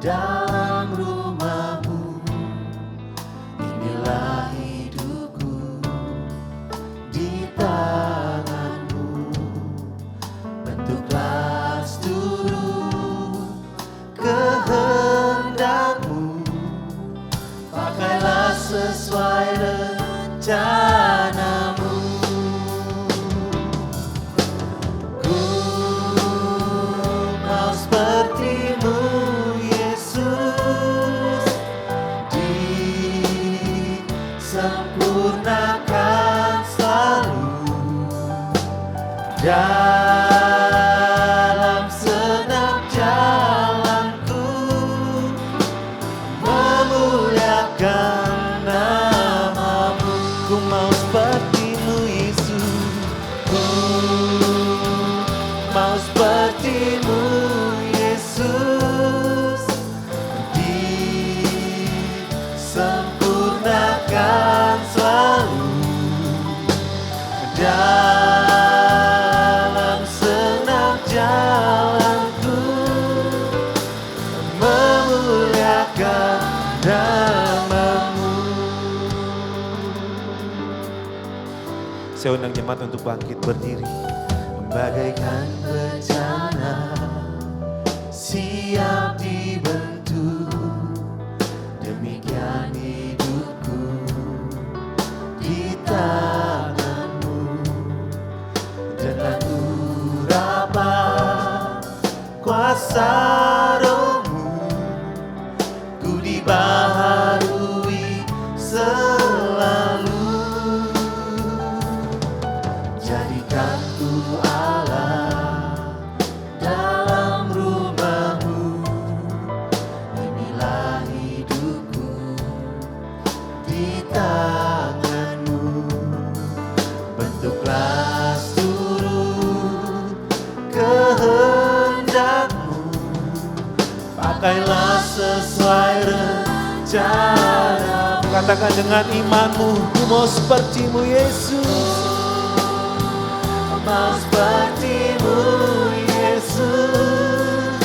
Dalam rumah-Mu, inilah hidupku di tangan-Mu. Bentuklah seluruh kehendak-Mu, pakailah sesuai rencana-Mu. Ku mau seperti-Mu sempurnakan selalu dalam segenap jalanku, memuliakan nama-Mu. Ku mau seperti-Mu Yesus, ku mau seperti-Mu Yesus, disempurnakan selalu dalam segenap jalanku, memuliakan nama-Mu. Saya undang jemaat untuk bangkit berdiri. Bagaikan bencana siap dibentuk, demikian hidupku di tangan-Mu. Dengan urapan kuasa Roh-Mu, ku dibaharui selalu. Jadikan ku Allah dalam rumah-Mu, inilah hidupku di tangan-Mu. Bentuklah seluruh kehendak-Mu, pakailah sesuai rencana. Katakan dengan imanmu, ku mau seperti-Mu Yesus, mau seperti-Mu Yesus,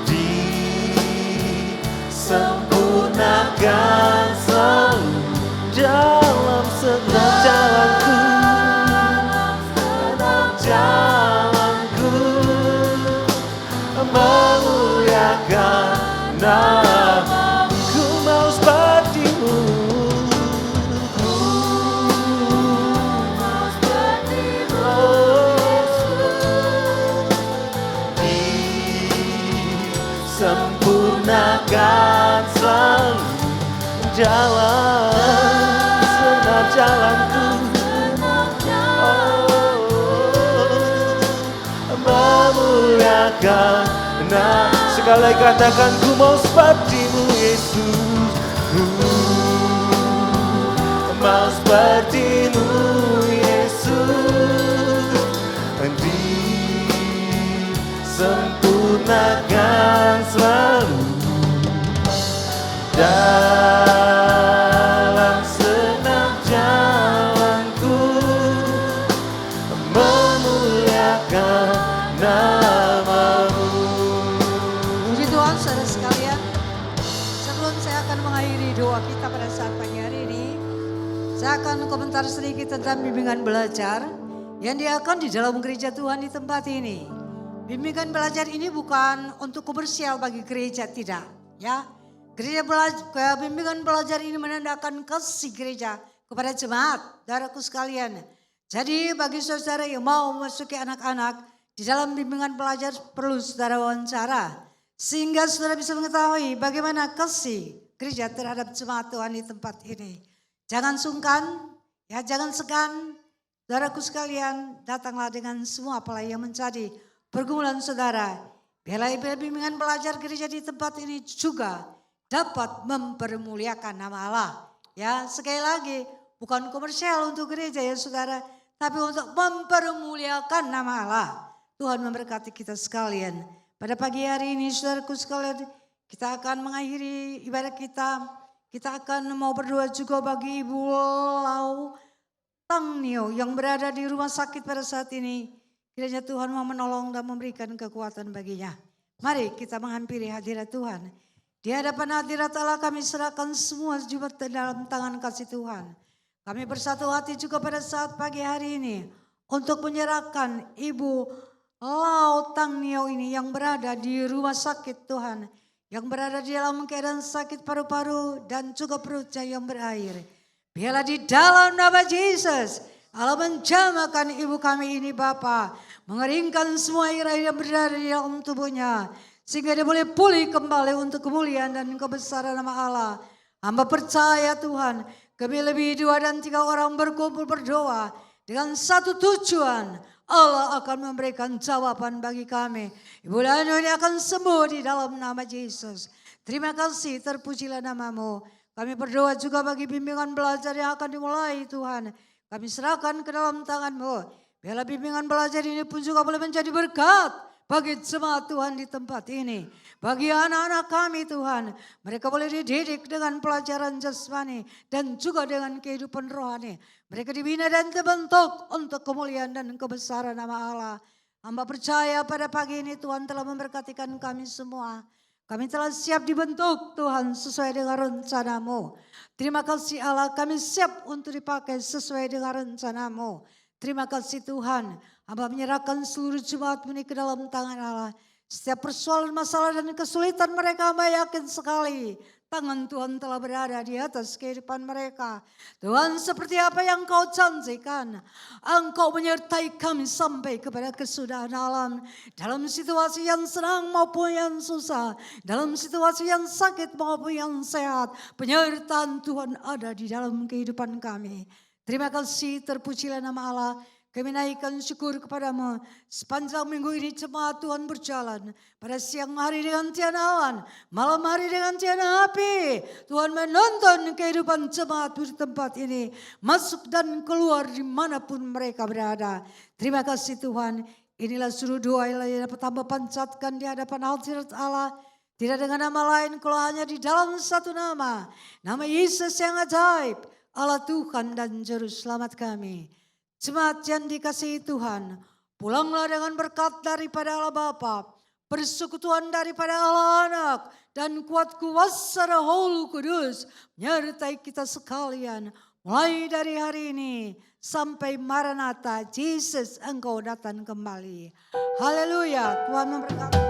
disempurnakan selalu dalam segenap jalanku, memuliakan nama. Ku mau seperti-Mu, ku mau seperti-Mu disempurnakan selalu dalam segenap jalanku, memuliakan nama. Sekali lagi katakan, ku mau seperti-Mu Yesus, ku seperti-Mu Yesus, disempurnakan selalu dalam senam jalanku, memuliakan nama-Mu. Puji Tuhan saudara sekalian, sebelum saya akan mengakhiri doa kita pada saat pagi hari ini, saya akan komentar sedikit tentang bimbingan belajar yang diakan di dalam gereja Tuhan di tempat ini. Bimbingan belajar ini bukan untuk komersial bagi gereja, tidak. Ya, bimbingan belajar ini menandakan kasih gereja kepada jemaat, saudaraku sekalian. Jadi bagi saudara yang mau memasuki anak-anak di dalam bimbingan belajar perlu saudara wawancara. Sehingga saudara bisa mengetahui bagaimana kasih gereja terhadap jemaat Tuhan di tempat ini. Jangan sungkan, ya jangan segan. Saudaraku sekalian, datanglah dengan semua apa yang menjadi pergumulan saudara. Biarlah bimbingan belajar gereja di tempat ini juga dapat mempermuliakan nama Allah. Ya, sekali lagi bukan komersial untuk gereja ya saudara, tapi untuk mempermuliakan nama Allah. Tuhan memberkati kita sekalian. Pada pagi hari ini saudaraku sekalian, kita akan mengakhiri ibadah kita. Kita akan mau berdoa juga bagi Ibu Lau Tangnio yang berada di rumah sakit pada saat ini. Kiranya Tuhan mau menolong dan memberikan kekuatan baginya. Mari kita menghampiri hadirat Tuhan. Di hadapan hadirat Allah kami serahkan semua jumat dalam tangan kasih Tuhan. Kami bersatu hati juga pada saat pagi hari ini untuk menyerahkan Ibu Lau Tangnio ini yang berada di rumah sakit Tuhan. Yang berada di dalam keadaan sakit paru-paru dan juga perutnya yang berair. Biarlah di dalam nama Yesus Allah menjamahkan ibu kami ini Bapa, mengeringkan semua air yang berada di dalam tubuhnya. Sehingga dia boleh pulih kembali untuk kemuliaan dan kebesaran nama Allah. Hamba percaya Tuhan, kami lebih 2 dan 3 orang berkumpul berdoa dengan satu tujuan. Allah akan memberikan jawaban bagi kami. Ibu Lano ini akan sembuh di dalam nama Yesus. Terima kasih, terpujilah nama-Mu. Kami berdoa juga bagi bimbingan belajar yang akan dimulai Tuhan. Kami serahkan ke dalam tangan-Mu. Biarlah bimbingan belajar ini pun juga boleh menjadi berkat bagi jemaat Tuhan di tempat ini. Bagi anak-anak kami Tuhan, mereka boleh dididik dengan pelajaran jasmani dan juga dengan kehidupan rohani. Mereka dibina dan terbentuk untuk kemuliaan dan kebesaran nama Allah. Hamba percaya pada pagi ini Tuhan telah memberkatikan kami semua. Kami telah siap dibentuk Tuhan sesuai dengan rencana-Mu. Terima kasih Allah, kami siap untuk dipakai sesuai dengan rencana-Mu. Terima kasih Tuhan. Hamba menyerahkan seluruh jemaat-Mu ini ke dalam tangan Allah. Setiap persoalan, masalah dan kesulitan mereka, hamba yakin sekali tangan Tuhan telah berada di atas kehidupan mereka. Tuhan, seperti apa yang Kau janjikan, Engkau menyertai kami sampai kepada kesudahan alam. Dalam situasi yang senang maupun yang susah, dalam situasi yang sakit maupun yang sehat, penyertaan Tuhan ada di dalam kehidupan kami. Terima kasih, terpujilah nama Allah. Kami naikkan syukur kepada-Mu. Sepanjang minggu ini jemaat Tuhan berjalan. Pada siang hari dengan tiada awan, malam hari dengan tiada api. Tuhan menonton kehidupan jemaat di tempat ini. Masuk dan keluar dimanapun mereka berada. Terima kasih Tuhan. Inilah suruh doa yang dapat hamba panjatkan di hadapan hadirat Allah. Tidak dengan nama lain kalau hanya di dalam satu nama. Nama Yesus yang ajaib. Allah Tuhan dan Juru Selamat kami. Jemaat yang dikasihi Tuhan, pulanglah dengan berkat daripada Allah Bapa, persekutuan daripada Allah Anak, dan kuat kuasa Roh Kudus menyertai kita sekalian. Mulai dari hari ini sampai Maranatha, Yesus Engkau datang kembali. Haleluya, Tuhan memberkati.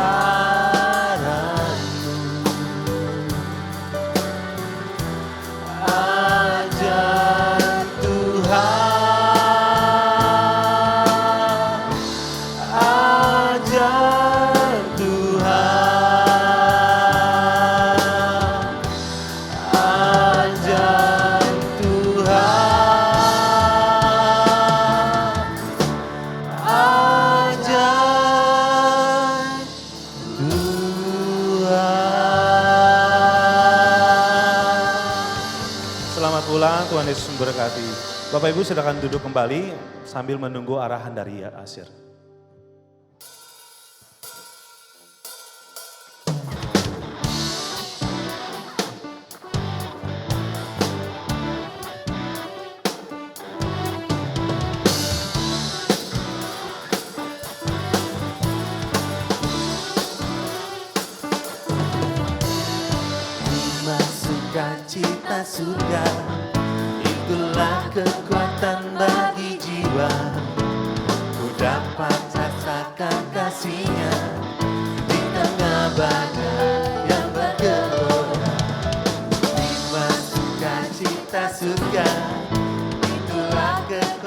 kebesaran-Mu. Ajar Tuhan, ajar Tuhan, ajar Tuhan, ajar Tuhan. Selamat pulang, Tuhan Yesus memberkati. Bapak Ibu silakan duduk kembali sambil menunggu arahan dari Asir. Sukacita surga, itulah kekuatan bagi jiwa. Ku dapat rasakan kasih-Nya di tengah badai yang bergelora. Lima sukacita surga, itulah kekuatan